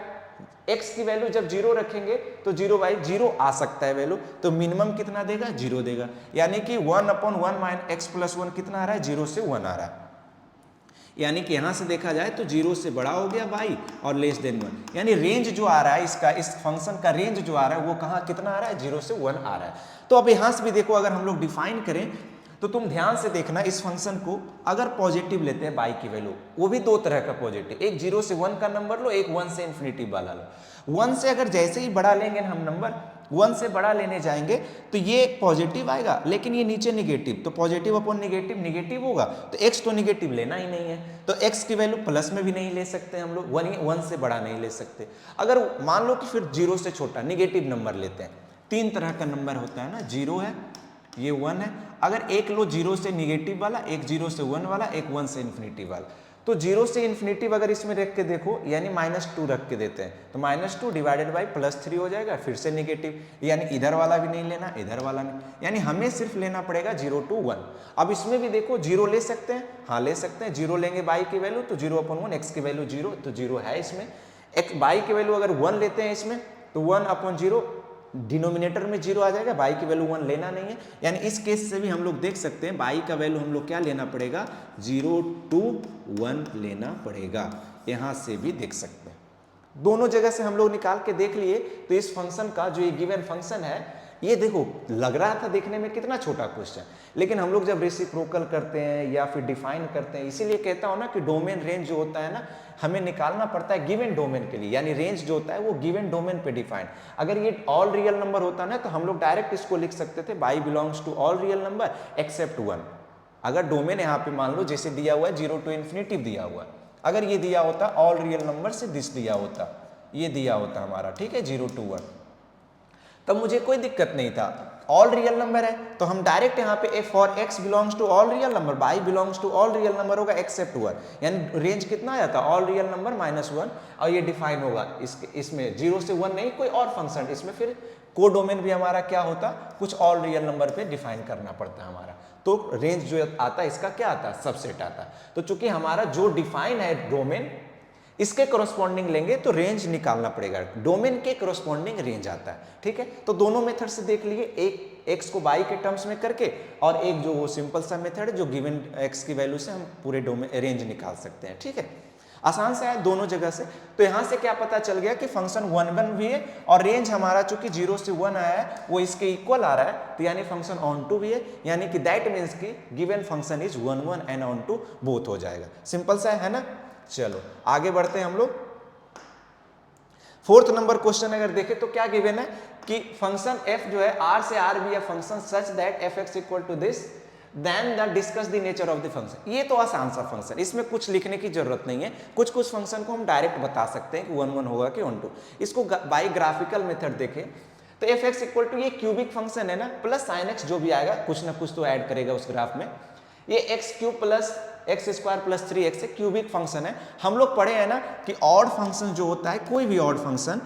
x की वैल्यू जब 0 रखेंगे तो 0/0 आ सकता है वैल्यू, तो मिनिमम कितना देगा, 0 देगा। यानी कि 1/1 - x प्लस 1 कितना आ रहा है, 0 से 1 आ रहा है। यानी कि यहां से देखा जाए तो 0 से बड़ा हो गया y और लेस देन 1, यानी रेंज जो आ रहा है इसका, इस फंक्शन का रेंज जो आ रहा है वो कहाँ कितना आ रहा है, 0 से 1 आ रहा है। तो अब यहां से भी देखो, अगर हम लोग डिफाइन करें तो तुम ध्यान से देखना, इस फंक्शन को अगर पॉजिटिव लेते हैं y की वैल्यू, वो भी दो तरह का पॉजिटिव, एक 0 से 1 का नंबर लो, एक 1 से इन्फिनिटी वाला लो। 1 से अगर जैसे ही बड़ा लेंगे हम नंबर, 1 से बड़ा लेने जाएंगे तो ये पॉजिटिव आएगा, लेकिन ये नीचे निगेटिव, तो पॉजिटिव अपॉन निगेटिव निगेटिव होगा, तो x तो निगेटिव लेना ही नहीं है, तो x की वैल्यू प्लस में भी नहीं ले सकते हम लोग, 1 से बड़ा नहीं ले सकते। अगर मान लो कि फिर 0 से छोटा निगेटिव नंबर लेते हैं, 3 तरह का नंबर होता है ना, 0 है, ये 1 है, अगर एक लो 0 से निगेटिव वाला, एक 0 से 1 वाला, एक 1 से इन्फिनिटी वाला, तो 0 से इन्फिनिटी अगर इसमें रख के देखो, यानी -2 रख के देते हैं, तो -2 डिवाइडेड बाई +3 हो जाएगा, फिर से निगेटिव, यानी इधर वाला भी नहीं लेना, इधर वाला नहीं, यानी हमें सिर्फ लेना पड़ेगा 0 to 1। अब इसमें भी देखो 0 ले सकते हैं, हाँ ले सकते हैं, 0 लेंगे y की वैल्यू तो 0/1, x की वैल्यू 0, तो 0 है इसमें, y की वैल्यू अगर 1 लेते हैं इसमें तो 1/0, डिनोमिनेटर में 0 आ जाएगा, y की वैल्यू 1 लेना नहीं है, यानी इस केस से भी हम लोग देख सकते हैं y का वैल्यू हम लोग क्या लेना पड़ेगा, 0 to 1 लेना पड़ेगा, यहां से भी देख सकते हैं। दोनों जगह से हम लोग निकाल के देख लिए, तो इस फंक्शन का जो ये गिवन फंक्शन है, ये देखो लग रहा था देखने में कितना छोटा क्वेश्चन, लेकिन हम लोग जब रेसिप्रोकल करते हैं या फिर डिफाइन करते हैं, इसीलिए कहता हूं ना कि डोमेन रेंज जो होता है ना, हमें निकालना पड़ता है गिवन डोमेन के लिए, यानी रेंज जो होता है वो गिवन डोमेन पे डिफाइन। अगर ये ऑल रियल नंबर होता ना तो हम लोग डायरेक्ट इसको लिख सकते थे, y belongs to all real number except 1। अगर डोमेन यहाँ पे मान लो जैसे दिया हुआ है 0 to इन्फिनिटी दिया हुआ है, अगर ये दिया होता ऑल रियल नंबर से दिस दिया होता, ये दिया होता हमारा, ठीक है, 0 to 1, तब मुझे कोई दिक्कत नहीं था। ऑल रियल नंबर है तो हम डायरेक्ट यहाँ पे for x belongs to all real number, y belongs to all real number होगा एक्सेप्ट 1, यानी रेंज कितना आ जाता है, ऑल रियल नंबर -1, और ये डिफाइन होगा इसमें 0 से 1 नहीं, कोई और फंक्शन, इसमें फिर कोडोमेन भी हमारा क्या होता, कुछ ऑल रियल नंबर पे डिफाइन करना पड़ता है हमारा, तो रेंज जो आता है इसका क्या आता है, सबसेट आता है। तो चूंकि हमारा जो डिफाइन है डोमेन, इसके करस्पॉन्डिंग लेंगे तो रेंज निकालना पड़ेगा, डोमेन के करस्पॉन्डिंग रेंज आता है, ठीक है। तो दोनों मेथड से देख लिए, एक x को y के टर्म्स में करके और एक जो वो सिंपल सा मेथड है जो गिवन x की वैल्यू से हम पूरे डोमेन रेंज निकाल सकते हैं, ठीक है। आसान से है दोनों जगह से। तो यहां से क्या पता चल गया कि फंक्शन 1 1 भी है और रेंज हमारा चूंकि 0 से 1 आया है वो इसके इक्वल आ रहा है, तो यानी फंक्शन ऑन टू भी है, यानी कि दैट मीन्स कि given function is 1 1 and onto both हो जाएगा। सिंपल सा है ना। चलो आगे बढ़ते हैं हम लोग। फोर्थ नंबर क्वेश्चन अगर देखें तो क्या गिवन है कि फंक्शन f जो है r से r भी है function such that fx equal to this then the discuss the nature of the function. ये तो आसान सा फंक्शन, इसमें कुछ लिखने की जरूरत नहीं है। कुछ कुछ फंक्शन को हम डायरेक्ट बता सकते हैं कि 1 1 होगा कि 1 2। इसको बाई ग्राफिकल मेथड देखें तो fx इक्वल टू ये क्यूबिक फंक्शन है ना, प्लस साइन x जो भी आएगा कुछ ना कुछ तो ऐड करेगा उस ग्राफ में। ये x cube plus x square plus 3x cubic function है। हम लोग पढ़े हैं ना कि ऑड फंक्शन जो होता है, कोई भी ऑड फंक्शन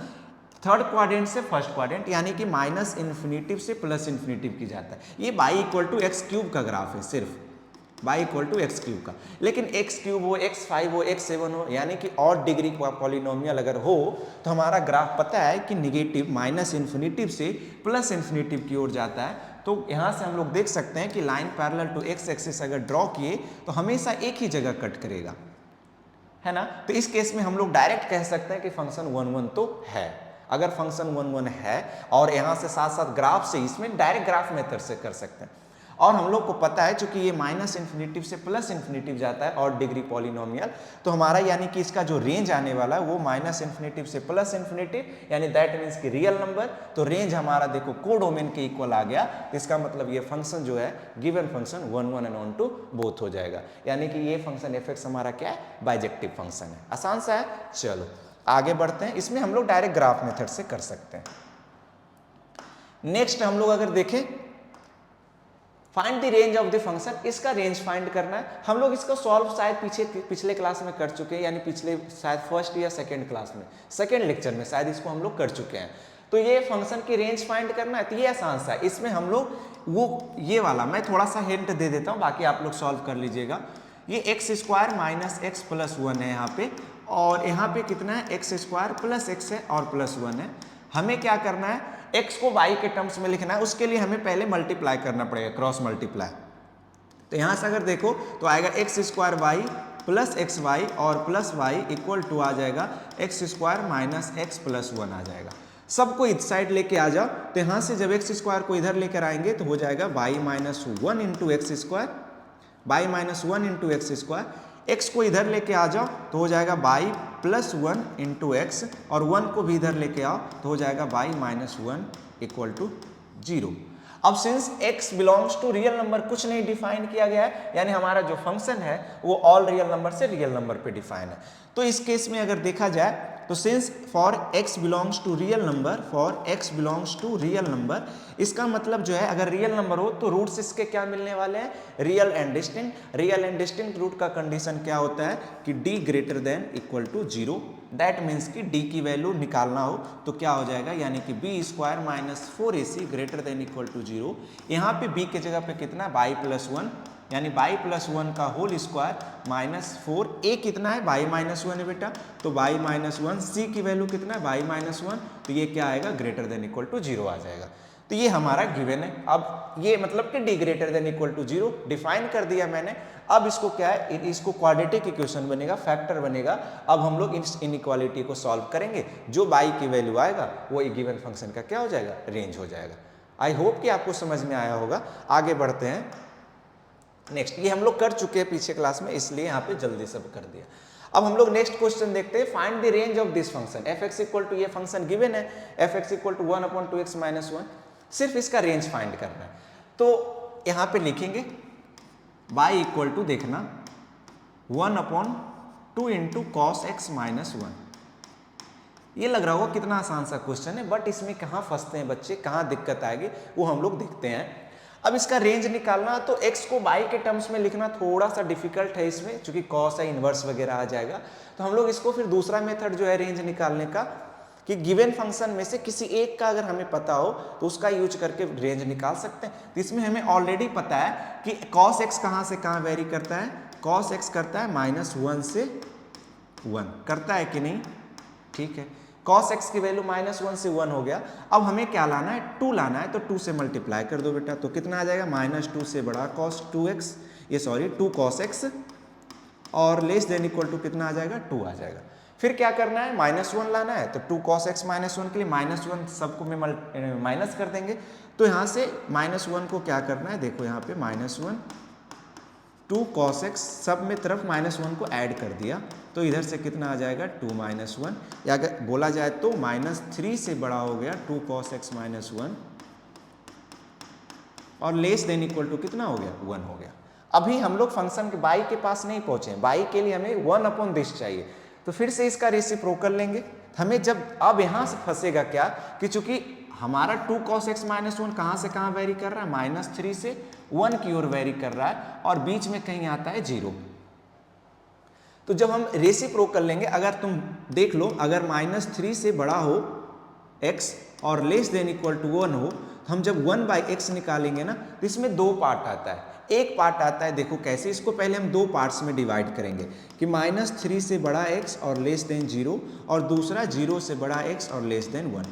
थर्ड क्वाड्रेंट से फर्स्ट क्वाड्रेंट यानी कि माइनस इन्फिनिटिव से प्लस इन्फिनिटिव की जाता है। ये y equal to x cube का ग्राफ है, सिर्फ y equal to x cube का। लेकिन एक्स क्यूब हो, x5 हो, x7 हो, यानी कि ऑड डिग्री का पॉलिनोमियल अगर हो तो हमारा ग्राफ पता है कि निगेटिव माइनस इन्फिनिटिव से प्लस इन्फिनिटिव की ओर जाता है। तो यहाँ से हम लोग देख सकते हैं कि line parallel to x axis अगर ड्रॉ किए तो हमेशा एक ही जगह कट करेगा, है ना। तो इस केस में हम लोग डायरेक्ट कह सकते हैं कि फंक्शन 1 1 तो है। अगर फंक्शन 1 1 है और यहाँ से साथ साथ ग्राफ से, इसमें डायरेक्ट ग्राफ मेथड से कर सकते हैं। और हम लोग को पता है चूंकि ये माइनस इन्फिनिटिव से प्लस इन्फिनिटिव जाता है और डिग्री पॉलिनोमियल, तो हमारा यानी कि इसका जो रेंज आने वाला है वो माइनस इन्फिनिटिव से प्लस इन्फिनिटिव, यानी दैट मीन्स की रियल नंबर। तो रेंज हमारा देखो कोडोमेन के इक्वल आ गया। तो इसका मतलब ये फंक्शन जो है गिवन फंक्शन 1 1 एंड 1 2 बोथ हो जाएगा, यानी कि ये फंक्शन f(x) हमारा क्या है, बाइजेक्टिव फंक्शन है। आसान सा है। चलो आगे बढ़ते हैं। इसमें हम लोग डायरेक्ट ग्राफ मेथड से कर सकते हैं। नेक्स्ट हम लोग अगर देखें find the range of the function, इसका रेंज फाइंड करना है। हम लोग इसको सॉल्व शायद पिछले क्लास में कर चुके हैं, यानी पिछले शायद फर्स्ट या सेकंड क्लास में, सेकंड लेक्चर में शायद इसको हम लोग कर चुके हैं। तो ये फंक्शन की रेंज फाइंड करना है, तो ये आसान सा है। इसमें हम लोग वो ये वाला मैं थोड़ा सा हिंट दे देता हूँ, बाकी आप लोग सॉल्व कर लीजिएगा। ये x square minus x plus 1 है यहाँ पे, और यहाँ पे कितना है, एक्स स्क्वायर प्लस एक्स है और प्लस 1 है। हमें क्या करना है, x को y के टर्म्स में लिखना है। उसके लिए हमें पहले मल्टीप्लाई करना पड़ेगा, क्रॉस मल्टीप्लाई। तो यहाँ से अगर देखो तो आएगा x square y plus x y और प्लस वाई इक्वल टू आ जाएगा x square minus x plus 1 आ जाएगा। सबको इस साइड लेके आ जाओ। तो यहाँ से जब एक्स स्क्वायर को इधर लेकर आएंगे तो हो जाएगा y minus 1 into x square, y minus 1 into x square. x को इधर लेके आ जाओ तो हो जाएगा y प्लस 1 इंटू एक्स, और 1 को भी इधर लेके आओ तो हो जाएगा y माइनस 1 इक्वल टू 0। अब since x belongs to real number कुछ नहीं डिफाइन किया गया है, यानी हमारा जो फंक्शन है वो ऑल रियल नंबर से रियल नंबर पे डिफाइन है। तो इस केस में अगर देखा जाए तो since for x belongs to real number, for x belongs to real number, इसका मतलब जो है अगर रियल नंबर हो तो रूट्स इसके क्या मिलने वाले हैं, real and distinct. Real and distinct root का कंडीशन क्या होता है कि d greater than equal to 0। That means कि d की वैल्यू निकालना हो तो क्या हो जाएगा, यानी कि b square minus 4ac greater than equal to 0। यहाँ पे b के जगह पे कितना है, y प्लस 1, यानी y प्लस 1 का होल स्क्वायर माइनस 4। a कितना है, y माइनस 1 है बेटा, तो y माइनस 1। c की वैल्यू कितना है, y माइनस 1, तो ये क्या आएगा, ग्रेटर देन इक्वल टू 0 आ जाएगा। तो ये हमारा गिवन है। अब ये मतलब कि d greater than equal to 0 define कर दिया मैंने। अब इसको क्या है, इसको क्वाड्रेटिक इक्वेशन बनेगा, फैक्टर बनेगा। अब हम लोग इस इनइक्वालिटी को सॉल्व करेंगे। जो y की वैल्यू आएगा वो गिवन फंक्शन का क्या हो जाएगा, रेंज हो जाएगा। आई होप कि आपको समझ में आया होगा। आगे बढ़ते हैं। नेक्स्ट, ये हम लोग कर चुके हैं पीछे क्लास में, इसलिए यहाँ पे जल्दी सब कर दिया। अब हम लोग नेक्स्ट क्वेश्चन देखते हैं। Find the range of this function f(x) equal to, ये फंक्शन गिवन है f(x) equal to 1/2x minus 1। सिर्फ इसका रेंज फाइंड करना है। तो यहाँ पे लिखेंगे y इक्वल टू, देखना 1/2 इंटू कॉस एक्स माइनस 1। ये लग रहा होगा कितना आसान सा क्वेश्चन है, बट इसमें कहाँ फंसते हैं बच्चे, कहाँ दिक्कत आएगी वो हम लोग देखते हैं। अब इसका रेंज निकालना तो x को y के टर्म्स में लिखना थोड़ा सा डिफिकल्ट है इसमें, क्योंकि कॉस है, इन्वर्स वगैरह आ जाएगा। तो हम लोग इसको फिर दूसरा मेथड जो है रेंज निकालने का, कि गिवन फंक्शन में से किसी एक का अगर हमें पता हो तो उसका यूज करके रेंज निकाल सकते हैं। तो इसमें हमें ऑलरेडी पता है कि cos x कहाँ से कहाँ वेरी करता है, cos x करता है -1 से 1 करता है कि नहीं, ठीक है। cos x की वैल्यू -1 से 1 हो गया। अब हमें क्या लाना है, 2 लाना है, तो 2 से मल्टीप्लाई कर दो बेटा, तो कितना आ जाएगा, -2 से बड़ा cos 2x, ये सॉरी 2 cos x और लेस देन इक्वल टू कितना आ जाएगा, 2 आ जाएगा। फिर क्या करना है, -1 लाना है, तो 2 cos x -1 के लिए -1 सबको में माइनस कर देंगे, तो यहाँ से -1 को क्या करना है, देखो यहाँ पे -1 2 cos x सब में तरफ -1 को ऐड कर दिया, तो इधर से कितना आ जाएगा 2 -1, या अगर बोला जाए तो -3 से बड़ा हो गया 2 cos x -1 और लेस देन इक्वल टू कितना हो गया, 1 हो गया। अभी हम लोग फंक्शन के बाई के पास नहीं पहुंचे, बाई के लिए हमें 1/this चाहिए, तो फिर से इसका रेसिप्रोकल लेंगे। हमें जब अब यहाँ से फंसेगा क्या कि चूंकि हमारा 2 cos x -1 कहाँ से कहाँ वेरी कर रहा है, -3 से 1 की ओर वेरी कर रहा है और बीच में कहीं आता है 0। तो जब हम रेसिप्रोकल लेंगे, अगर तुम देख लो, अगर -3 से बड़ा हो x और लेस देन इक्वल टू 1 हो, तो हम जब 1/x निकालेंगे ना, तो इसमें 2 पार्ट आता है। एक पार्ट आता है, देखो कैसे, इसको पहले हम 2 पार्ट्स में डिवाइड करेंगे कि -3 से बड़ा x और लेस देन 0, और दूसरा 0 से बड़ा x और लेस देन 1।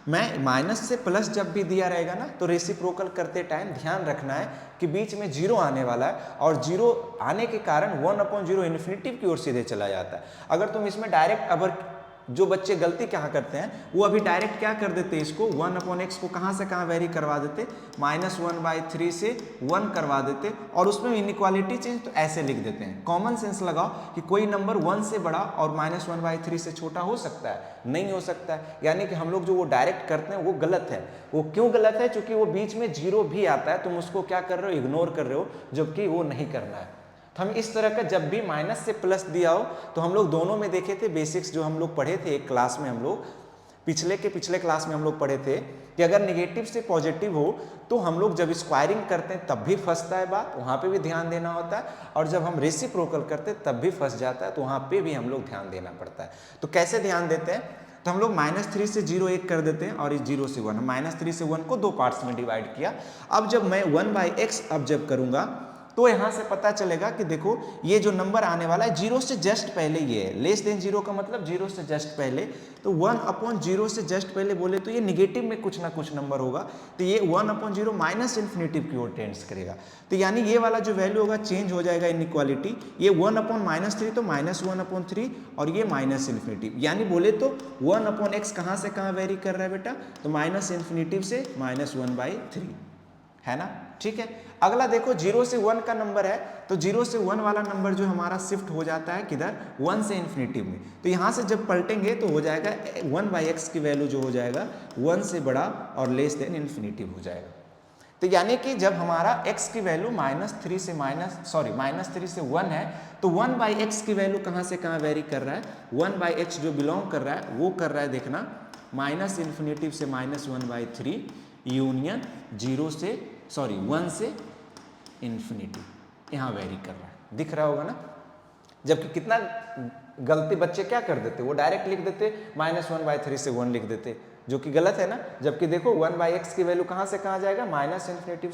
मैं माइनस से प्लस जब भी दिया रहेगा ना, तो रेसिप्रोकल करते टाइम ध्यान रखना है कि बीच में 0 आने वाला है, और 0 आने के कारण 1/0 इन्फिनिटिव की ओर सीधे चला जाता है। अगर तुम इसमें डायरेक्ट, अगर जो बच्चे गलती क्या करते हैं, वो अभी डायरेक्ट क्या कर देते हैं, इसको 1/x को कहाँ से कहाँ वेरी करवा देते, -1/3 से 1 करवा देते, और उसमें इनइक्वालिटी चेंज तो ऐसे लिख देते हैं। कॉमन सेंस लगाओ कि कोई नंबर 1 से बड़ा और -1/3 से छोटा हो सकता है, नहीं हो सकता है। यानी कि हम लोग जो वो डायरेक्ट करते हैं वो गलत है। वो क्यों गलत है, क्योंकि वो बीच में 0 भी आता है, तुम उसको क्या कर रहे हो, इग्नोर कर रहे हो, जबकि वो नहीं करना है। तो हम इस तरह का जब भी माइनस से प्लस दिया हो, तो हम लोग दोनों में देखे थे बेसिक्स, जो हम लोग पढ़े थे एक क्लास में, हम लोग पिछले क्लास में हम लोग पढ़े थे कि अगर नेगेटिव से पॉजिटिव हो तो हम लोग जब स्क्वायरिंग करते हैं तब भी फंसता है बात, वहाँ पे भी ध्यान देना होता है, और जब हम रेसिप्रोकल करते हैं तब भी फंस जाता है, तो वहाँ पे भी हम लोग ध्यान देना पड़ता है। तो कैसे ध्यान देते हैं, तो हम लोग -3 से 0 1 कर देते हैं, और इस 0 से 1, -3 से 1 को 2 पार्ट्स में डिवाइड किया। अब जब मैं 1/x अब जब करूँगा, तो यहाँ से पता चलेगा कि देखो ये जो नंबर आने वाला है 0 से जस्ट पहले ये है, लेस देन 0 का मतलब 0 से जस्ट पहले, तो 1/0 से जस्ट पहले बोले तो ये निगेटिव में कुछ ना कुछ नंबर होगा, तो ये 1/0 माइनस इन्फिनिटिव की ओर टेंड्स करेगा। तो यानी ये वाला जो वैल्यू होगा चेंज हो जाएगा इनइक्वालिटी, ये 1/-3 तो -1/3 और ये माइनस इन्फिनिटिव, यानी बोले तो 1/x कहाँ से कहाँ वेरी कर रहा है बेटा, तो -∞ से -1/3, है ना, ठीक है। अगला देखो 0 से 1 का नंबर है, तो 0 से 1 वाला नंबर जो हमारा शिफ्ट हो जाता है किधर, 1 से इन्फिनिटिव में, तो यहाँ से जब पलटेंगे तो हो जाएगा 1/x की वैल्यू जो हो जाएगा 1 से बड़ा और लेस देन इन्फिनिटिव हो जाएगा। तो यानी कि जब हमारा x की वैल्यू -3 से 1 है, तो 1/x की वैल्यू कहाँ से कहाँ वेरी कर रहा है, 1/x जो बिलोंग कर रहा है वो कर रहा है, देखना -∞ से -1/3 यूनियन 1 से इन्फिनिटी, यहाँ वेरी कर रहा है, दिख रहा होगा ना। जबकि कितना गलती बच्चे क्या कर देते, वो डायरेक्ट लिख देते -1/3 से 1 लिख देते, जो कि गलत है ना। जबकि देखो 1/x की वैल्यू कहाँ से कहाँ जाएगा, -∞ से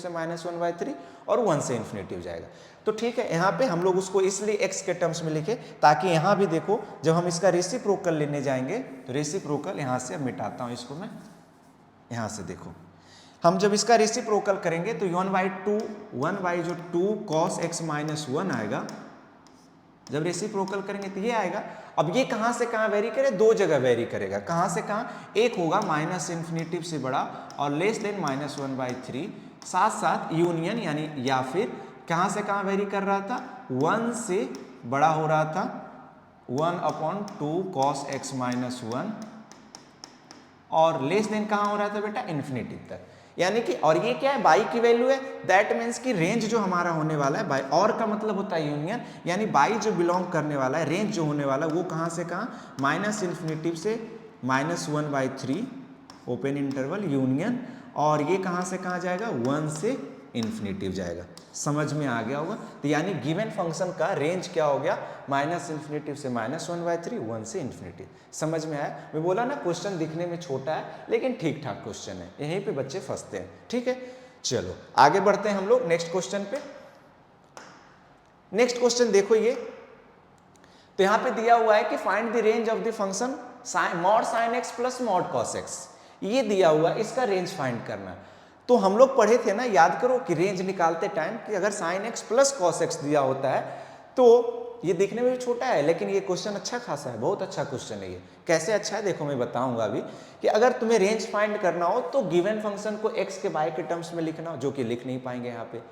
-1/3 और 1 से इन्फिनिटिव जाएगा। तो ठीक है, यहाँ पे हम लोग उसको इसलिए x के टर्म्स में लिखे, ताकि यहाँ भी देखो जब हम इसका रेसिप्रोकल लेने जाएंगे, तो रेसिप्रोकल यहाँ से मिटाता हूँ इसको मैं, यहाँ से देखो हम जब इसका रेसिप्रोकल करेंगे तो 1/2 cos x -1 आएगा, जब रेसिप्रोकल करेंगे तो ये आएगा। अब ये कहाँ से कहाँ वेरी करे, 2 जगह वेरी करेगा, कहाँ से कहाँ, एक होगा -∞ से बड़ा और लेस देन -1/3, साथ साथ यूनियन यानी या फिर कहाँ से कहाँ वेरी कर रहा था, 1 से बड़ा हो रहा था 1/2 cos x -1, और लेस देन कहाँ हो रहा था बेटा, इन्फिनिटी तक। यानी कि, और ये क्या है, बाई की वैल्यू है, दैट मीन्स कि रेंज जो हमारा होने वाला है, बाई और का मतलब होता है यूनियन, यानी बाई जो बिलोंग करने वाला है, रेंज जो होने वाला है वो कहाँ से कहाँ, -∞ से -1/3 ओपन इंटरवल यूनियन, और ये कहाँ से कहाँ जाएगा, 1 से इन्फिनिटिव जाएगा। समझ में आ गया होगा। तो यानी गिवन फंक्शन का रेंज क्या हो गया, -∞ से -1/3, 1 से इन्फिनिटी। समझ में आया। मैं बोला ना क्वेश्चन दिखने में छोटा है लेकिन ठीक ठाक क्वेश्चन है, यहीं पे बच्चे फंसते हैं। ठीक है, चलो आगे बढ़ते हैं हम लोग नेक्स्ट क्वेश्चन पे। नेक्स्ट क्वेश्चन देखो ये, तो यहाँ पे दिया हुआ है कि find the range of the function mod sine x plus mod cos x, ये दिया हुआ इसका रेंज फाइंड करना। तो हम लोग पढ़े थे ना, याद करो कि रेंज निकालते टाइम कि अगर sign x plus cos x दिया होता है तो ये देखने में भी छोटा है, लेकिन ये क्वेश्चन अच्छा खासा है, बहुत अच्छा क्वेश्चन है ये। कैसे अच्छा है देखो मैं बताऊंगा अभी, कि अगर तुम्हें रेंज फाइंड करना हो तो गिवन फंक्शन को एक्स के बाय के टर्म्स में लिखना, जो कि लिख नहीं पाएंगे यहाँ पे।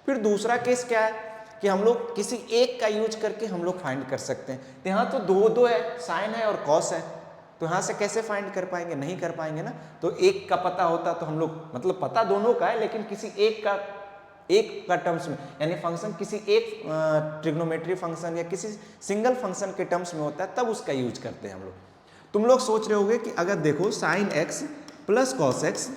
फिर दूसरा केस क्या है कि हम लोग किसी एक का यूज करके हम लोग फाइंड कर सकते हैं। तो यहाँ तो दो है, साइन है और कॉस है, तो यहाँ से कैसे फाइंड कर पाएंगे, नहीं कर पाएंगे ना। तो एक का पता होता तो हम लोग, मतलब पता दोनों का है लेकिन किसी एक का टर्म्स में, यानी फंक्शन किसी एक ट्रिग्नोमेट्री फंक्शन या किसी सिंगल फंक्शन के टर्म्स में होता है, तब उसका यूज करते हैं हम लोग। तुम लोग सोच रहे होगे कि अगर देखो sign x plus cos x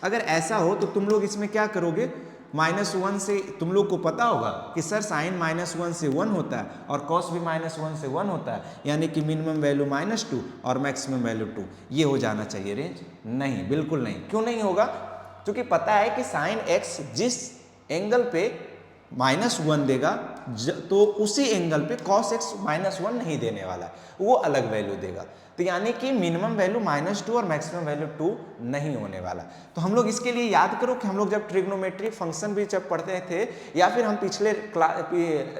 अगर ऐसा हो तो तुम लोग इसमें क्या करोगे, -1 से, तुम लोग को पता होगा कि सर साइन -1 से 1 होता है और कॉस भी -1 से 1 होता है, यानी कि मिनिमम वैल्यू -2 और मैक्सिमम वैल्यू 2, ये हो जाना चाहिए रेंज। नहीं, बिल्कुल नहीं। क्यों नहीं होगा? क्योंकि पता है कि साइन एक्स जिस एंगल पे -1 देगा तो उसी एंगल पे कॉस एक्स -1 नहीं देने वाला है, वो अलग वैल्यू देगा। तो यानी कि मिनिमम वैल्यू -2 और मैक्सिमम वैल्यू 2 नहीं होने वाला। तो हम लोग इसके लिए याद करो कि हम लोग जब ट्रिग्नोमेट्री फंक्शन भी जब पढ़ते थे, या फिर हम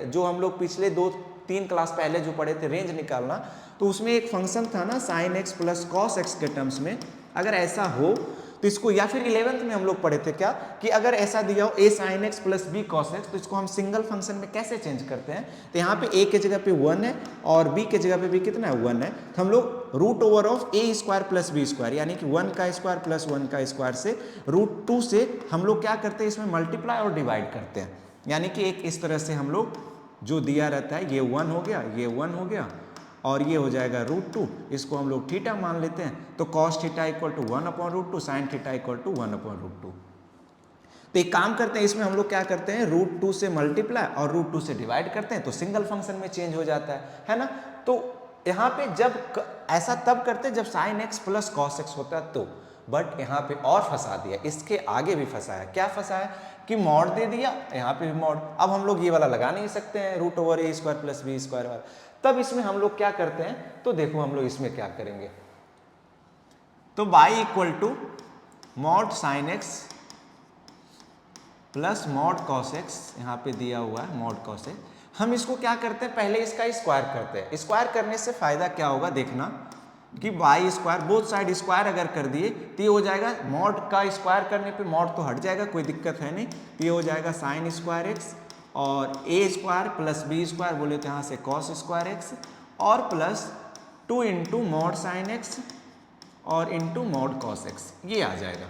जो हम लोग पिछले 2-3 क्लास पहले जो पढ़े थे रेंज निकालना, तो उसमें एक फंक्शन था ना sign x plus cos x के टर्म्स में, अगर ऐसा हो तो इसको, या फिर 11th में हम लोग पढ़े थे क्या कि अगर ऐसा दिया हो a sin x plus b cos x, तो इसको हम सिंगल फंक्शन में कैसे चेंज करते हैं। तो यहाँ पे a के जगह पे 1 है और b के जगह पे भी कितना है, 1 है, तो हम लोग root over of a square plus b square, यानी कि 1 का स्क्वायर प्लस 1 का स्क्वायर से √2 से हम लोग क्या करते हैं, इसमें मल्टीप्लाई और डिवाइड करते हैं। यानी कि एक इस तरह से हम लोग जो दिया रहता है, ये 1 हो गया, ये 1 हो गया और ये हो जाएगा √2, इसको हम लोग थीटा मान लेते हैं, तो cos theta equal to 1/√2, sine theta equal to 1/√2। तो एक काम करते हैं, इसमें हम लोग क्या करते हैं, √2 से मल्टीप्लाई और √2 से डिवाइड करते हैं, तो सिंगल फंक्शन में चेंज हो जाता है ना। तो यहाँ पे जब ऐसा तब करते हैं जब sign x plus cos x होता है तो, बट यहाँ पे और फंसा दिया, इसके आगे भी फंसा है। क्या फंसा है कि मॉड दे दिया, यहाँ पे भी मॉड। अब हम लोग ये वाला लगा नहीं सकते हैं √a² प्लस b स्क्वायर वाला, तब इसमें हम लोग क्या करते हैं, तो देखो हम लोग इसमें क्या करेंगे, तो y equal to mod sine x plus mod cos x, यहाँ पे दिया हुआ है मॉड कॉस एक्स। हम इसको क्या करते हैं, पहले इसका स्क्वायर करते हैं। स्क्वायर करने से फायदा क्या होगा, देखना कि y square, both side square अगर कर दिए तो ये हो जाएगा, मॉड का स्क्वायर करने पे मॉड तो हट जाएगा, कोई दिक्कत है नहीं, तो ये हो जाएगा साइन स्क्वायर एक्स और a square plus b square बोले तो यहाँ से कॉस स्क्वायर एक्स और plus 2 into mod sine x और इंटू मॉड कॉस एक्स, ये आ जाएगा।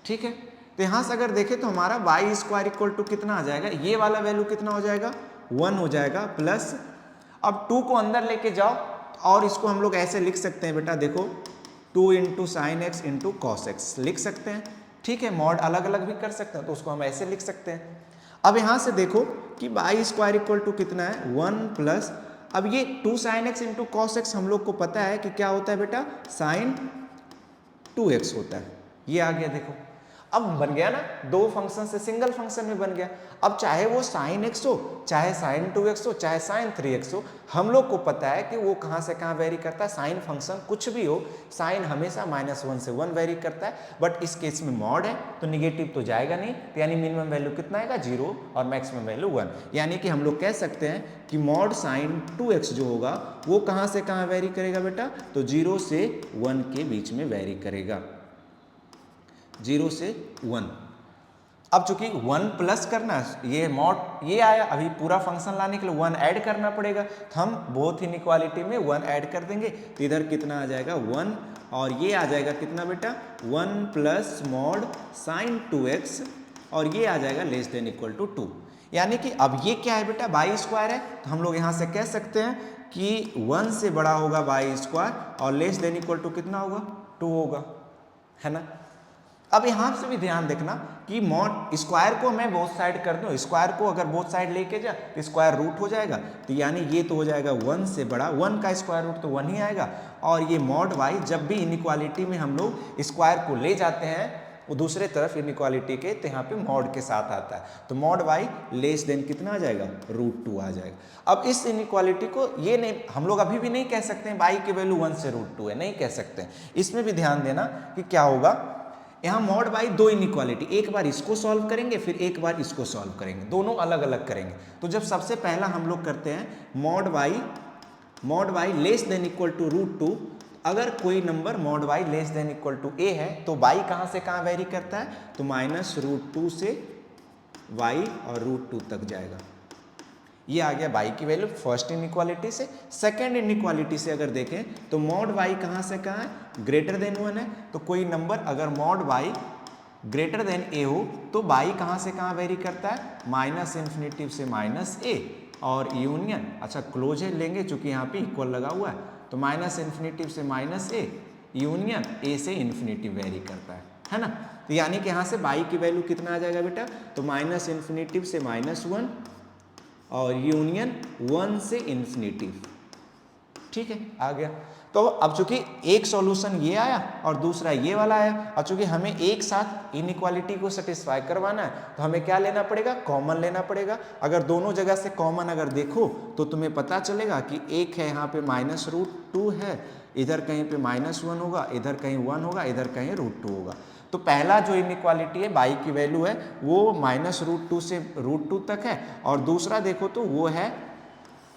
ठीक है, तो यहाँ से अगर देखें तो हमारा y स्क्वायर इक्वल टू कितना आ जाएगा, ये वाला वैल्यू कितना हो जाएगा, 1 हो जाएगा, प्लस अब 2 को अंदर लेके जाओ और इसको हम लोग ऐसे लिख सकते हैं बेटा, देखो 2 into sine x into cos x लिख सकते हैं। ठीक है, मॉड अलग अलग भी कर सकते हैं, तो उसको हम ऐसे लिख सकते हैं। अब यहाँ से देखो कि y स्क्वायर इक्वल टू कितना है, 1 प्लस, अब ये 2 sine x into cos x हम लोग को पता है कि क्या होता है बेटा, साइन 2x होता है, ये आ गया। देखो अब बन गया ना, दो फंक्शन से सिंगल फंक्शन में बन गया। अब चाहे वो साइन एक्स हो, चाहे साइन 2x हो, चाहे साइन 3x हो, हम लोग को पता है कि वो कहाँ से कहाँ वेरी करता है। साइन फंक्शन कुछ भी हो, साइन हमेशा -1 से 1 वेरी करता है, बट इस केस में मॉड है तो निगेटिव तो जाएगा नहीं, तो यानी मिनिमम वैल्यू कितना आएगा, 0 और मैक्सिमम वैल्यू 1। यानी कि हम लोग कह सकते हैं कि मॉड साइन 2x जो होगा वो कहाँ से कहाँ वेरी करेगा बेटा, तो 0 से 1 के बीच में वेरी करेगा, 0 से 1। अब चूंकि 1 प्लस करना, ये मॉड ये आया, अभी पूरा फंक्शन लाने के लिए 1 ऐड करना पड़ेगा, तो हम बोथ इनइक्वालिटी में 1 ऐड कर देंगे, तो इधर कितना आ जाएगा 1 और ये आ जाएगा कितना बेटा, 1 प्लस मॉड साइन 2x और ये आ जाएगा लेस देन इक्वल टू 2। यानी कि अब ये क्या है बेटा, y स्क्वायर है, तो हम लोग यहाँ से कह सकते हैं कि 1 से बड़ा होगा y स्क्वायर और लेस देन इक्वल टू कितना होगा, 2 होगा, है ना। अब यहाँ से भी ध्यान देखना कि मॉड स्क्वायर को मैं बोथ साइड कर दूं, स्क्वायर को अगर बोथ साइड लेके जा तो स्क्वायर रूट हो जाएगा, तो यानी ये तो हो जाएगा 1 से बड़ा, 1 का स्क्वायर रूट तो 1 ही आएगा। और ये मॉड y जब भी इनइक्वालिटी में हम लोग स्क्वायर को ले जाते हैं वो दूसरे तरफ इनइक्वालिटी के, तो यहाँ पे मॉड के साथ आता है, तो मॉड वाई लेस देन कितना आ जाएगा, √2 आ जाएगा। अब इस इनइक्वालिटी को ये नहीं, हम लोग अभी भी नहीं कह सकते हैं वाई की वैल्यू 1 से √2 है, नहीं कह सकते हैं। इसमें भी ध्यान देना कि क्या होगा, यहाँ मॉड बाई दो इनइक्वालिटी, एक बार इसको सॉल्व करेंगे फिर एक बार इसको सॉल्व करेंगे, दोनों अलग अलग करेंगे। तो जब सबसे पहला हम लोग करते हैं mod y less than equal to √2, अगर कोई नंबर mod y less than equal to a है तो बाई कहाँ से कहाँ वेरी करता है, तो -√2 से y और √2 तक जाएगा। ये आ गया बाई की वैल्यू फर्स्ट इनइक्वालिटी से। सेकेंड इनइक्वालिटी से अगर देखें तो मॉड वाई कहाँ से कहाँ है, ग्रेटर देन 1 है, तो कोई नंबर अगर mod y greater than a हो तो बाई कहाँ से कहाँ वेरी करता है, -∞ से -a और यूनियन, अच्छा क्लोज है लेंगे चूंकि यहाँ पे इक्वल लगा हुआ है, तो -∞ से -a यूनियन a से इन्फिनिटी वेरी करता है ना। तो यानी कि यहाँ से बाई की वैल्यू कितना आ जाएगा बेटा, तो -∞ से -1 और यूनियन 1 से इन्फिनिटी, ठीक है आ गया। तो अब चूंकि एक सॉल्यूशन ये आया और दूसरा ये वाला आया, और चूंकि हमें एक साथ इनइक्वालिटी को सेटिस्फाई करवाना है तो हमें क्या लेना पड़ेगा, कॉमन लेना पड़ेगा। अगर दोनों जगह से कॉमन अगर देखो तो तुम्हें पता चलेगा कि एक है यहाँ पे -√2 है, इधर कहीं पे -1 होगा, इधर कहीं 1 होगा, इधर कहीं √2 होगा। तो पहला जो इनइक्वालिटी है बाई की वैल्यू है वो -√2 से √2 तक है, और दूसरा देखो तो वो है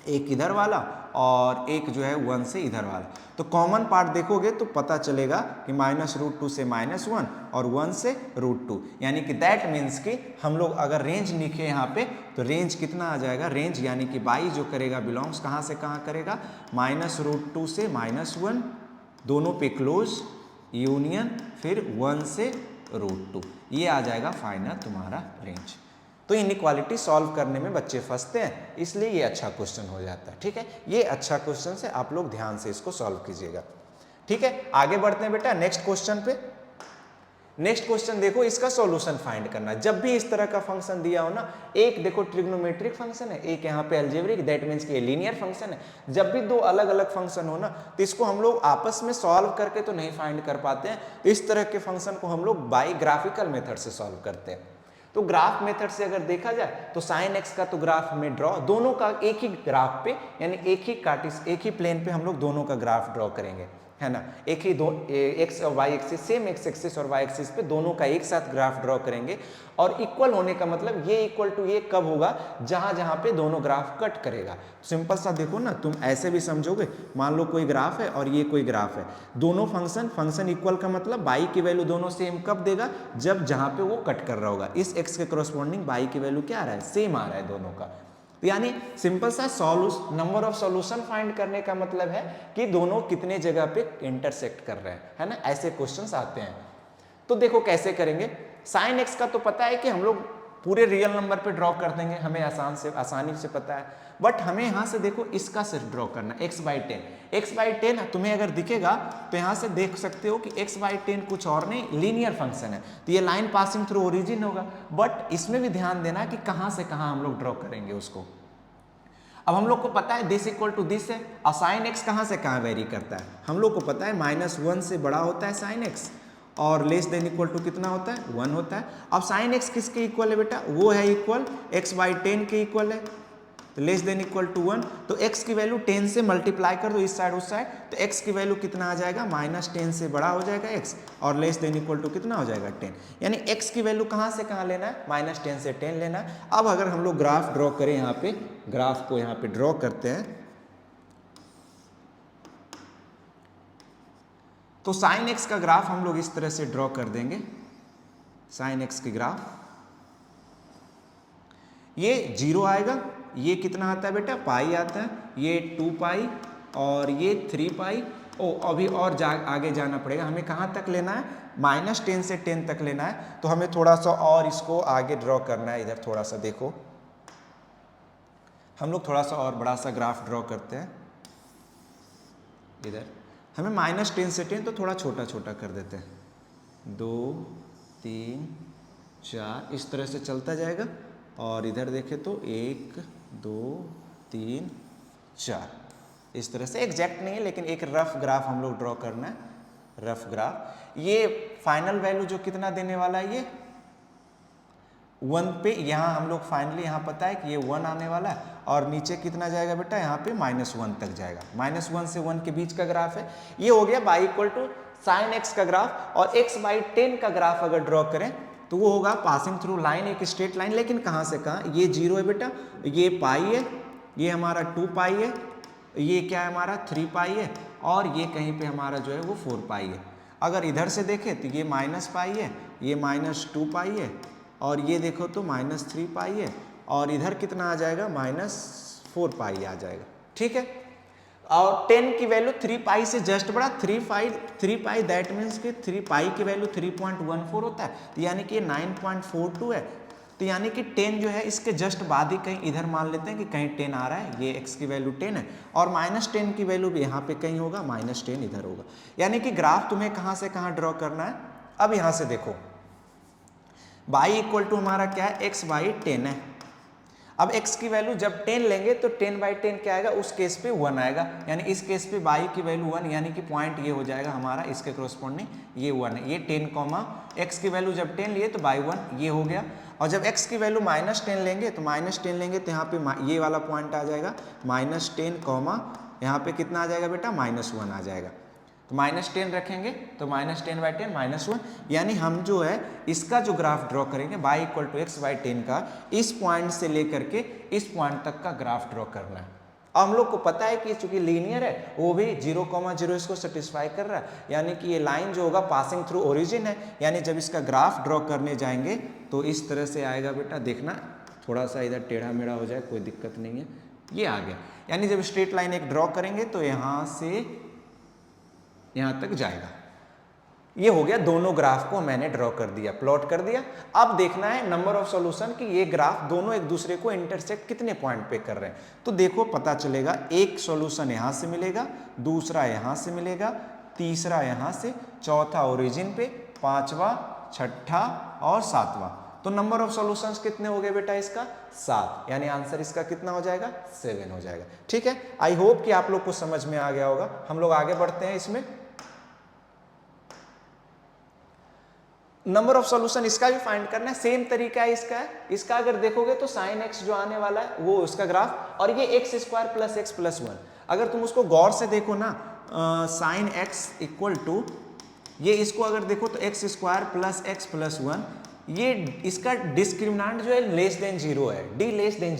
एक इधर वाला और एक जो है 1 से इधर वाला। तो कॉमन पार्ट देखोगे तो पता चलेगा कि -√2 से -1 और 1 से √2, यानी कि दैट मीन्स कि हम लोग अगर रेंज लिखे यहाँ पे तो रेंज कितना आ जाएगा, रेंज यानी कि बाई जो करेगा बिलोंग्स कहाँ से कहाँ करेगा, -√2 से -1 दोनों पे क्लोज यूनियन फिर 1 से √2, ये आ जाएगा फाइनल तुम्हारा रेंज। तो इनइक्वालिटी सॉल्व करने में बच्चे फंसते हैं, इसलिए ये अच्छा क्वेश्चन हो जाता है, ठीक है। ये अच्छा क्वेश्चन से आप लोग ध्यान से इसको सॉल्व कीजिएगा, ठीक है। आगे बढ़ते हैं बेटा नेक्स्ट क्वेश्चन पे। नेक्स्ट क्वेश्चन देखो, इसका सॉल्यूशन फाइंड करना। जब भी इस तरह का फंक्शन दिया हो ना, एक देखो ट्रिग्नोमेट्रिक फंक्शन है, एक यहाँ पे अलजेब्रिक, दैट मीन्स कि लीनियर फंक्शन है। जब भी दो अलग अलग फंक्शन हो ना तो इसको हम लोग आपस में सॉल्व करके तो नहीं फाइंड कर पाते हैं, तो इस तरह के फंक्शन को हम लोग बाई ग्राफिकल मेथड से सॉल्व करते हैं। तो ग्राफ मेथड से अगर देखा जाए तो sin x का तो ग्राफ में ड्रॉ, दोनों का एक ही ग्राफ पे यानी एक ही प्लेन पे हम लोग दोनों का ग्राफ ड्रॉ करेंगे, है ना। एक ही दो एक्स और y axis, same x axis और वाई एक्सिस पे दोनों का एक साथ ग्राफ ड्रॉ करेंगे। और इक्वल होने का मतलब ये इक्वल टू ये कब होगा, जहां जहां पे दोनों ग्राफ कट करेगा। सिंपल सा देखो ना, तुम ऐसे भी समझोगे, मान लो कोई ग्राफ है और ये कोई ग्राफ है, दोनों फंक्शन इक्वल का मतलब बाई की वैल्यू दोनों सेम कब देगा, जब जहां पे वो कट कर रहा होगा। इस एक्स के करस्पॉन्डिंग बाई की वैल्यू क्या आ रहा है, सेम आ रहा है दोनों का। यानी सिंपल सा नंबर ऑफ सॉल्यूशन फाइंड करने का मतलब है कि दोनों कितने जगह पे इंटरसेक्ट कर रहे हैं, है ना। ऐसे क्वेश्चंस आते हैं। तो देखो कैसे करेंगे, sin x का तो पता है कि हम लोग पूरे रियल नंबर पे ड्रॉ कर देंगे, हमें आसानी से पता है। बट हमें यहाँ से देखो इसका सिर्फ ड्रॉ करना, x/10 तुम्हें अगर दिखेगा तो यहाँ से देख सकते हो कि x/10 कुछ और नहीं, लीनियर फंक्शन है, तो ये लाइन पासिंग थ्रू ओरिजिन होगा। बट इसमें भी ध्यान देना कि कहाँ से कहाँ हम लोग ड्रॉ करेंगे उसको। अब हम लोग को पता है दिस इक्वल टू दिस है, और sin x कहाँ से कहाँ वेरी करता है, हम लोग को पता है -1 से बड़ा होता है sin x और लेस देन इक्वल टू कितना होता है, 1 होता है। अब sin x किसके इक्वल है बेटा, वो है इक्वल x/10 के इक्वल है, तो लेस देन इक्वल टू 1, तो x की वैल्यू 10 से मल्टीप्लाई कर दो इस साइड उस साइड, तो x की वैल्यू कितना आ जाएगा, -10 से बड़ा हो जाएगा x और लेस देन इक्वल टू कितना हो जाएगा 10। यानी x की वैल्यू कहाँ से कहाँ लेना है, -10 से 10 लेना है। अब अगर हम लोग ग्राफ ड्रॉ करें, यहाँ पे ग्राफ को यहाँ पे ड्रॉ करते हैं, तो sin x का ग्राफ हम लोग इस तरह से ड्रॉ कर देंगे। sin x की ग्राफ, ये 0 आएगा, ये कितना आता है बेटा, पाई आता है, ये 2 पाई और ये 3 पाई। ओ अभी और आगे जाना पड़ेगा, हमें कहाँ तक लेना है, -10 से 10 तक लेना है। तो हमें थोड़ा सा और इसको आगे ड्रॉ करना है। इधर थोड़ा सा देखो, हम लोग थोड़ा सा और बड़ा सा ग्राफ ड्रॉ करते हैं। इधर हमें -10 से 10 तो थोड़ा छोटा छोटा कर देते हैं, 2 3 4 इस तरह से चलता जाएगा। और इधर देखें तो 1 2 3 4 इस तरह से, एग्जैक्ट नहीं है लेकिन एक रफ ग्राफ हम लोग ड्रॉ करना है, रफ ग्राफ। ये फाइनल वैल्यू जो कितना देने वाला है, ये 1 पे, यहाँ हम लोग फाइनली यहाँ पता है कि ये 1 आने वाला है, और नीचे कितना जाएगा बेटा, यहाँ पे -1 तक जाएगा। -1 से 1 के बीच का ग्राफ है। ये हो गया y equal to sine x का ग्राफ। और x/10 का ग्राफ अगर ड्रॉ करें तो वो होगा पासिंग थ्रू लाइन, एक स्ट्रेट लाइन, लेकिन कहाँ से कहाँ, ये 0 है बेटा, ये पाई है, ये हमारा 2 पाई है, ये क्या है हमारा 3 पाई है, और ये कहीं पे हमारा जो है वो 4 पाई है। अगर इधर से देखें तो ये -पाई है, ये -2 पाई है, और ये देखो तो -3 पाई है, और इधर कितना आ जाएगा, -4 पाई आ जाएगा। ठीक है, और 10 की वैल्यू 3 पाई से जस्ट बड़ा, 3 पाई दैट मीन्स कि 3 पाई की वैल्यू 3.14 होता है, तो यानी कि ये 9.42 है। तो यानी कि 10 जो है इसके जस्ट बाद ही कहीं इधर मान लेते हैं कि कहीं 10 आ रहा है, ये x की वैल्यू 10 है, और -10 की वैल्यू भी यहाँ पे कहीं होगा, -10 इधर होगा। यानी कि ग्राफ तुम्हें कहाँ से कहाँ ड्रॉ करना है। अब यहाँ से देखो y इक्वल टू हमारा क्या है, x/10 है। अब x की वैल्यू जब 10 लेंगे तो 10/10 क्या आएगा, उस केस पे 1 आएगा, यानी इस केस पे y की वैल्यू 1, यानी कि पॉइंट ये हो जाएगा हमारा, इसके कॉरस्पॉन्डिंग ये 1 है। ये 10, x की वैल्यू जब 10 लिए तो y1 ये हो गया, और जब x की वैल्यू -10 लेंगे तो तो यहाँ पे ये वाला पॉइंट आ जाएगा -10, यहाँ पे कितना आ जाएगा बेटा, -1 आ जाएगा। तो -10 रखेंगे तो -10/10 -1, यानी हम जो है इसका जो ग्राफ ड्रॉ करेंगे y इक्वल टू x/10 का, इस पॉइंट से लेकर के इस पॉइंट तक का ग्राफ ड्रॉ करना है। अब हम लोग को पता है कि चूंकि लीनियर है, वो भी 0,0 इसको सेटिस्फाई कर रहा है, यानी कि ये लाइन जो होगा पासिंग थ्रू ओरिजिन है, यानी जब इसका ग्राफ ड्रॉ करने जाएंगे तो इस तरह से आएगा बेटा। देखना थोड़ा सा इधर टेढ़ा मेढ़ा हो जाए, कोई दिक्कत नहीं है, ये आ गया। यानी जब स्ट्रेट लाइन एक ड्रॉ करेंगे तो यहाँ से यहाँ तक जाएगा। ये हो गया, दोनों ग्राफ को मैंने ड्रॉ कर दिया, प्लॉट कर दिया। अब देखना है नंबर ऑफ सॉल्यूशन कि ये ग्राफ दोनों एक दूसरे को इंटरसेक्ट कितने पॉइंट पे कर रहे हैं। तो देखो पता चलेगा, एक सॉल्यूशन यहाँ से मिलेगा, दूसरा यहाँ से मिलेगा, तीसरा यहाँ से, चौथा ओरिजिन पे, पांचवा, छठा और सातवां। तो नंबर ऑफ सॉल्यूशंस कितने हो गए बेटा इसका, 7, यानी आंसर इसका कितना हो जाएगा, 7 हो जाएगा। ठीक है, आई होप कि आप लोग को समझ में आ गया होगा। हम लोग आगे बढ़ते हैं इसमें। नंबर ऑफ सॉल्यूशन इसका भी फाइंड करना है, सेम तरीका है इसका। इसका अगर देखोगे तो साइन x जो आने वाला है वो उसका ग्राफ, और ये x² + x + 1। अगर तुम उसको गौर से देखो ना, साइन x इक्वल टू, ये इसको अगर देखो तो x² + x + 1, ये इसका डिस्क्रिमिनेंट जो है <0 है, d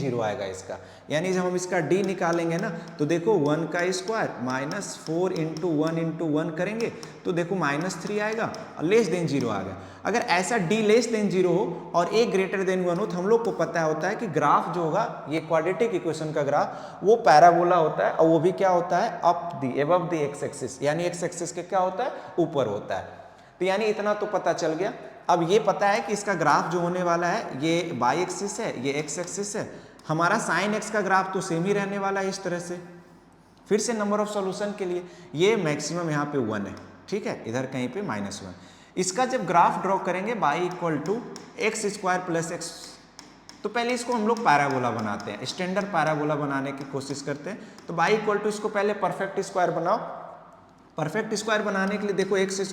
<0 आएगा इसका। यानी जब हम इसका d निकालेंगे ना तो देखो 1 का स्क्वायर -4 × 1 × 1 करेंगे तो देखो -3 आएगा और <0 आ गया। अगर ऐसा d <0 हो और a > 1 हो तो हम लोग को पता होता है कि ग्राफ जो होगा, ये क्वाड्रेटिक इक्वेशन का ग्राफ, वो पैराबोला होता है, और वो भी क्या होता है, अबव द x एक्सिस, यानी x एक्सिस के क्या होता है, ऊपर होता है। तो यानी इतना तो पता चल गया। अब ये पता है कि इसका ग्राफ जो होने वाला है, ये y एक्सिस है, ये x एक्सिस है। हमारा साइन x का ग्राफ तो सेम ही रहने वाला है इस तरह से। फिर से नंबर ऑफ सॉल्यूशन के लिए ये मैक्सिमम यहाँ पे 1 है, ठीक है, इधर कहीं पे -1। इसका जब ग्राफ ड्रॉ करेंगे y equal to x² + x, तो पहले इसको हम लोग पैराबोला बनाते हैं, स्टैंडर्ड पैराबोला बनाने की कोशिश करते हैं। तो y इक्वल टू, इसको पहले परफेक्ट स्क्वायर बनाओ। परफेक्ट स्क्वायर बनाने के लिए देखो x² +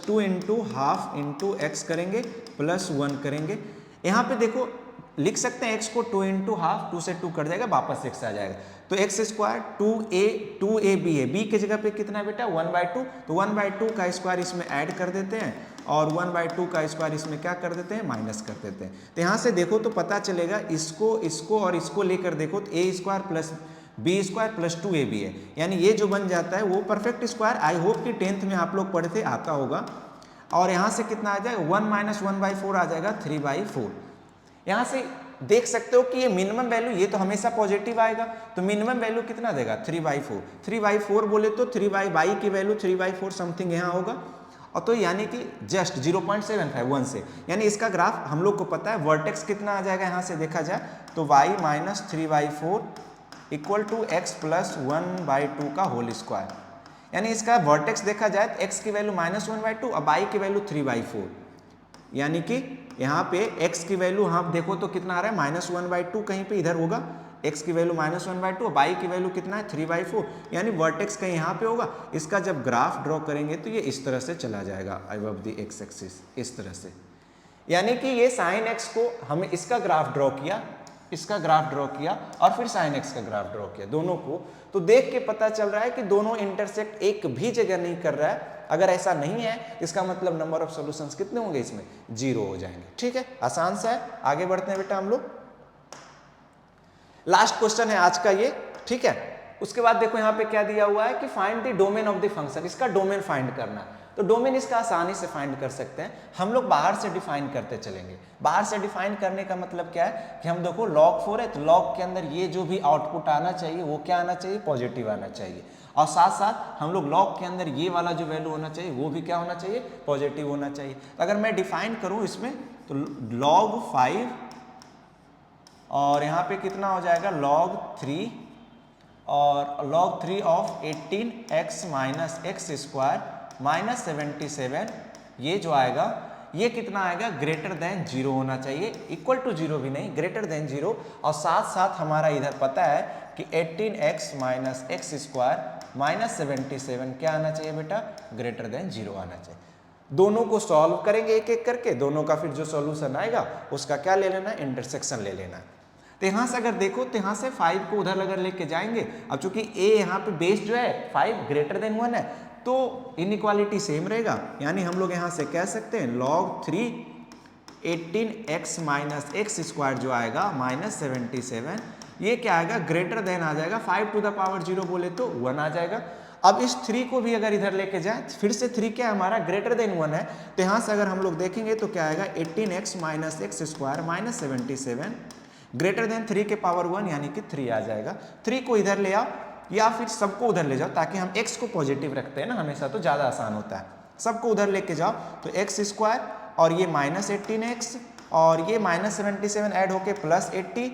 2 × ½ × x करेंगे +1 करेंगे। यहाँ पे देखो लिख सकते हैं x को 2 × ½ 2 से 2 कट जाएगा, वापस x आ जाएगा। तो x² 2ab है, b की जगह पे कितना है बेटा 1/2, तो 1/2 का स्क्वायर इसमें ऐड कर देते हैं और 1/2 का स्क्वायर इसमें क्या कर देते हैं, माइनस कर देते हैं। तो यहाँ से देखो तो पता चलेगा, इसको और इसको लेकर देखो तो a² + b² + 2ab है, यानी ये जो बन जाता है वो परफेक्ट स्क्वायर। आई होप कि 10th में आप लोग पढ़े थे, आता होगा। और यहाँ से कितना आ जाएगा, 1 - 1/4 आ जाएगा 3/4। यहाँ से देख सकते हो कि ये मिनिमम वैल्यू, ये तो हमेशा पॉजिटिव आएगा, तो मिनिमम वैल्यू कितना देगा 3/4। 3/4 बोले तो 3/y की वैल्यू 3/4 समथिंग यहाँ होगा, और तो यानी कि जस्ट 0.75 1 से, यानी इसका ग्राफ हम लोग को पता है। वर्टेक्स कितना आ जाएगा यहाँ से देखा जाए तो y - 3/4 इक्वल टू x + 1/2 का होल स्क्वायर, यानी इसका वर्टेक्स देखा जाए तो x की वैल्यू -1/2 और y की वैल्यू 3/4, यानी कि यहाँ पे x की वैल्यू हम देखो तो कितना आ रहा है -1/2, कहीं पे इधर होगा, x की वैल्यू -1/2, y की वैल्यू कितना है 3/4, यानी वर्टेक्स कहीं यहाँ पे होगा। इसका जब ग्राफ ड्रॉ करेंगे तो ये इस तरह से चला जाएगा अबव द x एक्सिस, इस तरह से। यानी कि ये sin x को हमें इसका ग्राफ ड्रॉ किया, इसका ग्राफ ड्रॉ किया और फिर sin x का ग्राफ ड्रॉ किया, दोनों को। तो देख के पता चल रहा है कि दोनों इंटरसेक्ट एक भी जगह नहीं कर रहा है। अगर ऐसा नहीं है इसका मतलब नंबर ऑफ सॉल्यूशंस कितने होंगे इसमें, 0 हो जाएंगे। ठीक है, आसान सा है। आगे बढ़ते हैं बेटा हम लोग। लास्ट क्वेश्चन है आज का ये, ठीक है। उसके बाद देखो यहाँ पे क्या दिया हुआ है कि find the domain of the function, इसका डोमेन फाइंड करना है। तो डोमेन इसका आसानी से फाइंड कर सकते हैं, हम लोग बाहर से डिफाइन करते चलेंगे। बाहर से डिफाइन करने का मतलब क्या है कि हम देखो log 4 है, तो log के अंदर ये जो भी आउटपुट आना चाहिए वो क्या आना चाहिए, पॉजिटिव आना चाहिए। और साथ साथ हम लोग log के अंदर ये वाला जो वैल्यू होना चाहिए वो भी क्या होना चाहिए, पॉजिटिव होना चाहिए। तो अगर मैं डिफाइन करूँ इसमें तो log 5 और यहाँ पे कितना हो जाएगा log 3 और log 3 of 18x minus x square minus 77, ये जो आएगा ये कितना आएगा, ग्रेटर देन 0 होना चाहिए, इक्वल टू 0 भी नहीं, ग्रेटर देन 0। और साथ साथ हमारा इधर पता है कि 18x minus x square minus 77 क्या आना चाहिए बेटा, ग्रेटर देन 0 आना चाहिए। दोनों को सॉल्व करेंगे एक एक करके, दोनों का फिर जो सॉल्यूशन आएगा उसका क्या ले लेना है, इंटरसेक्शन ले लेना है। तो यहाँ से अगर देखो तो यहाँ से 5 को उधर अगर लेके जाएंगे, अब चूंकि a यहाँ पे बेस जो है 5 ग्रेटर देन 1 है तो इनइक्वालिटी सेम रहेगा। यानी हम लोग यहाँ से कह सकते हैं log 3 18x minus x square जो आएगा माइनस 77, ये क्या आएगा, ग्रेटर देन आ जाएगा 5 टू द पावर 0 बोले तो 1 आ जाएगा। अब इस 3 को भी अगर इधर लेके जाए, फिर से 3 क्या है हमारा, ग्रेटर देन 1 है। तो यहाँ से अगर हम लोग देखेंगे तो क्या आएगा, 18x minus x square minus 77 greater than 3 के पावर 1 यानी कि 3 आ जाएगा। 3 को इधर ले आओ या फिर सबको उधर ले जाओ, ताकि हम x को पॉजिटिव रखते हैं ना हमेशा, तो ज़्यादा आसान होता है। सबको उधर लेके जाओ तो एक्स स्क्वायर और ये माइनस 18x और ये माइनस 77 ऐड होके प्लस 80।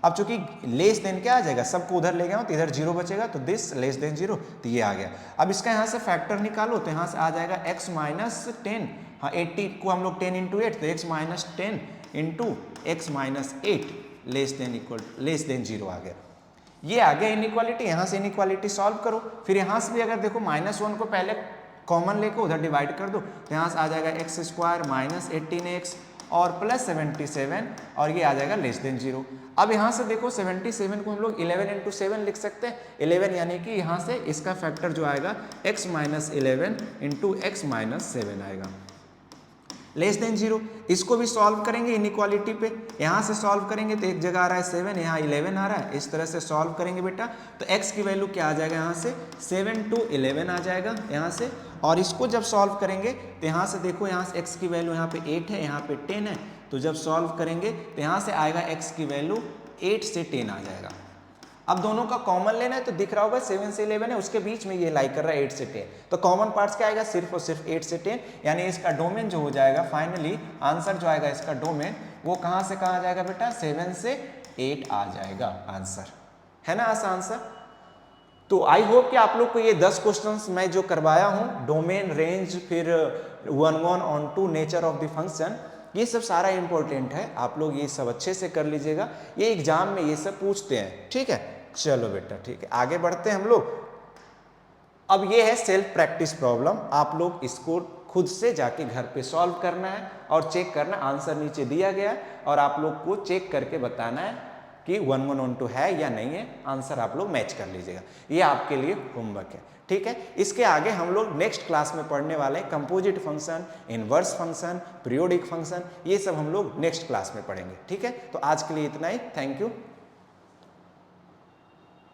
अब चूंकि लेस देन क्या आ जाएगा, सबको उधर ले गया तो इधर 0 बचेगा, तो दिस लेस देन 0, तो ये आ गया। अब इसका यहाँ से फैक्टर निकालो तो यहाँ से आ जाएगा x माइनस 10, हाँ 80 को हम लोग 10 इंटू 8, तो x minus 10 into x minus 8 less than 0 आ गया। ये आ गया इनइक्वालिटी। यहाँ से इनइक्वालिटी सॉल्व करो, फिर यहाँ से भी अगर देखो -1 को पहले कॉमन लेके उधर डिवाइड कर दो, तो यहाँ से आ जाएगा एक्स स्क्वायर माइनस 18x और प्लस 77 और ये आ जाएगा लेस देन 0। अब यहाँ से देखो 77 को हम लोग 11 इंटू 7 लिख सकते हैं, 11 यानी कि यहाँ से इसका फैक्टर जो आएगा x minus 11 into x minus 7 आएगा लेस देन 0। इसको भी सॉल्व करेंगे इनइक्वालिटी पे, यहाँ से सॉल्व करेंगे तो एक जगह आ रहा है 7, यहाँ 11 आ रहा है, इस तरह से सॉल्व करेंगे बेटा। तो x की वैल्यू क्या आ जाएगा, यहाँ से 7 to 11 आ जाएगा यहाँ से। और इसको जब सॉल्व करेंगे तो यहाँ से देखो, यहाँ से x की वैल्यू यहाँ पे 8 है, यहाँ पे 10 है, तो जब सॉल्व करेंगे तो यहाँ से आएगा x की वैल्यू 8 से 10 आ जाएगा। अब दोनों का कॉमन लेना है तो दिख रहा होगा 7 से 11 है, उसके बीच में ये लाई कर रहा है 8 से 10, तो कॉमन पार्ट्स क्या आएगा, सिर्फ और सिर्फ 8 से 10, यानी इसका डोमेन जो हो जाएगा फाइनली आंसर जो आएगा इसका डोमेन वो कहाँ से कहाँ आ जाएगा बेटा, 7 से 8 आ जाएगा आंसर, है ना आसान सा। तो आई होप कि आप लोग को ये 10 क्वेश्चंस मैं जो करवाया हूँ, डोमेन, रेंज, फिर 1 on 2 nature of the function, ये सब सारा इंपॉर्टेंट है, आप लोग ये सब अच्छे से कर लीजिएगा, ये एग्जाम में ये सब पूछते हैं। ठीक है, चलो बेटा ठीक है, आगे बढ़ते हैं हम लोग। अब ये है सेल्फ प्रैक्टिस प्रॉब्लम, आप लोग इसको खुद से जाके घर पे सॉल्व करना है और चेक करना, आंसर नीचे दिया गया है और आप लोग को चेक करके बताना है कि 1 on 2 है या नहीं है, आंसर आप लोग मैच कर लीजिएगा, ये आपके लिए होमवर्क है। ठीक है, इसके आगे हम लोग नेक्स्ट क्लास में पढ़ने वाले हैं composite function, inverse function, periodic function, ये सब हम लोग नेक्स्ट क्लास में पढ़ेंगे। ठीक है, तो आज के लिए इतना ही, थैंक यू।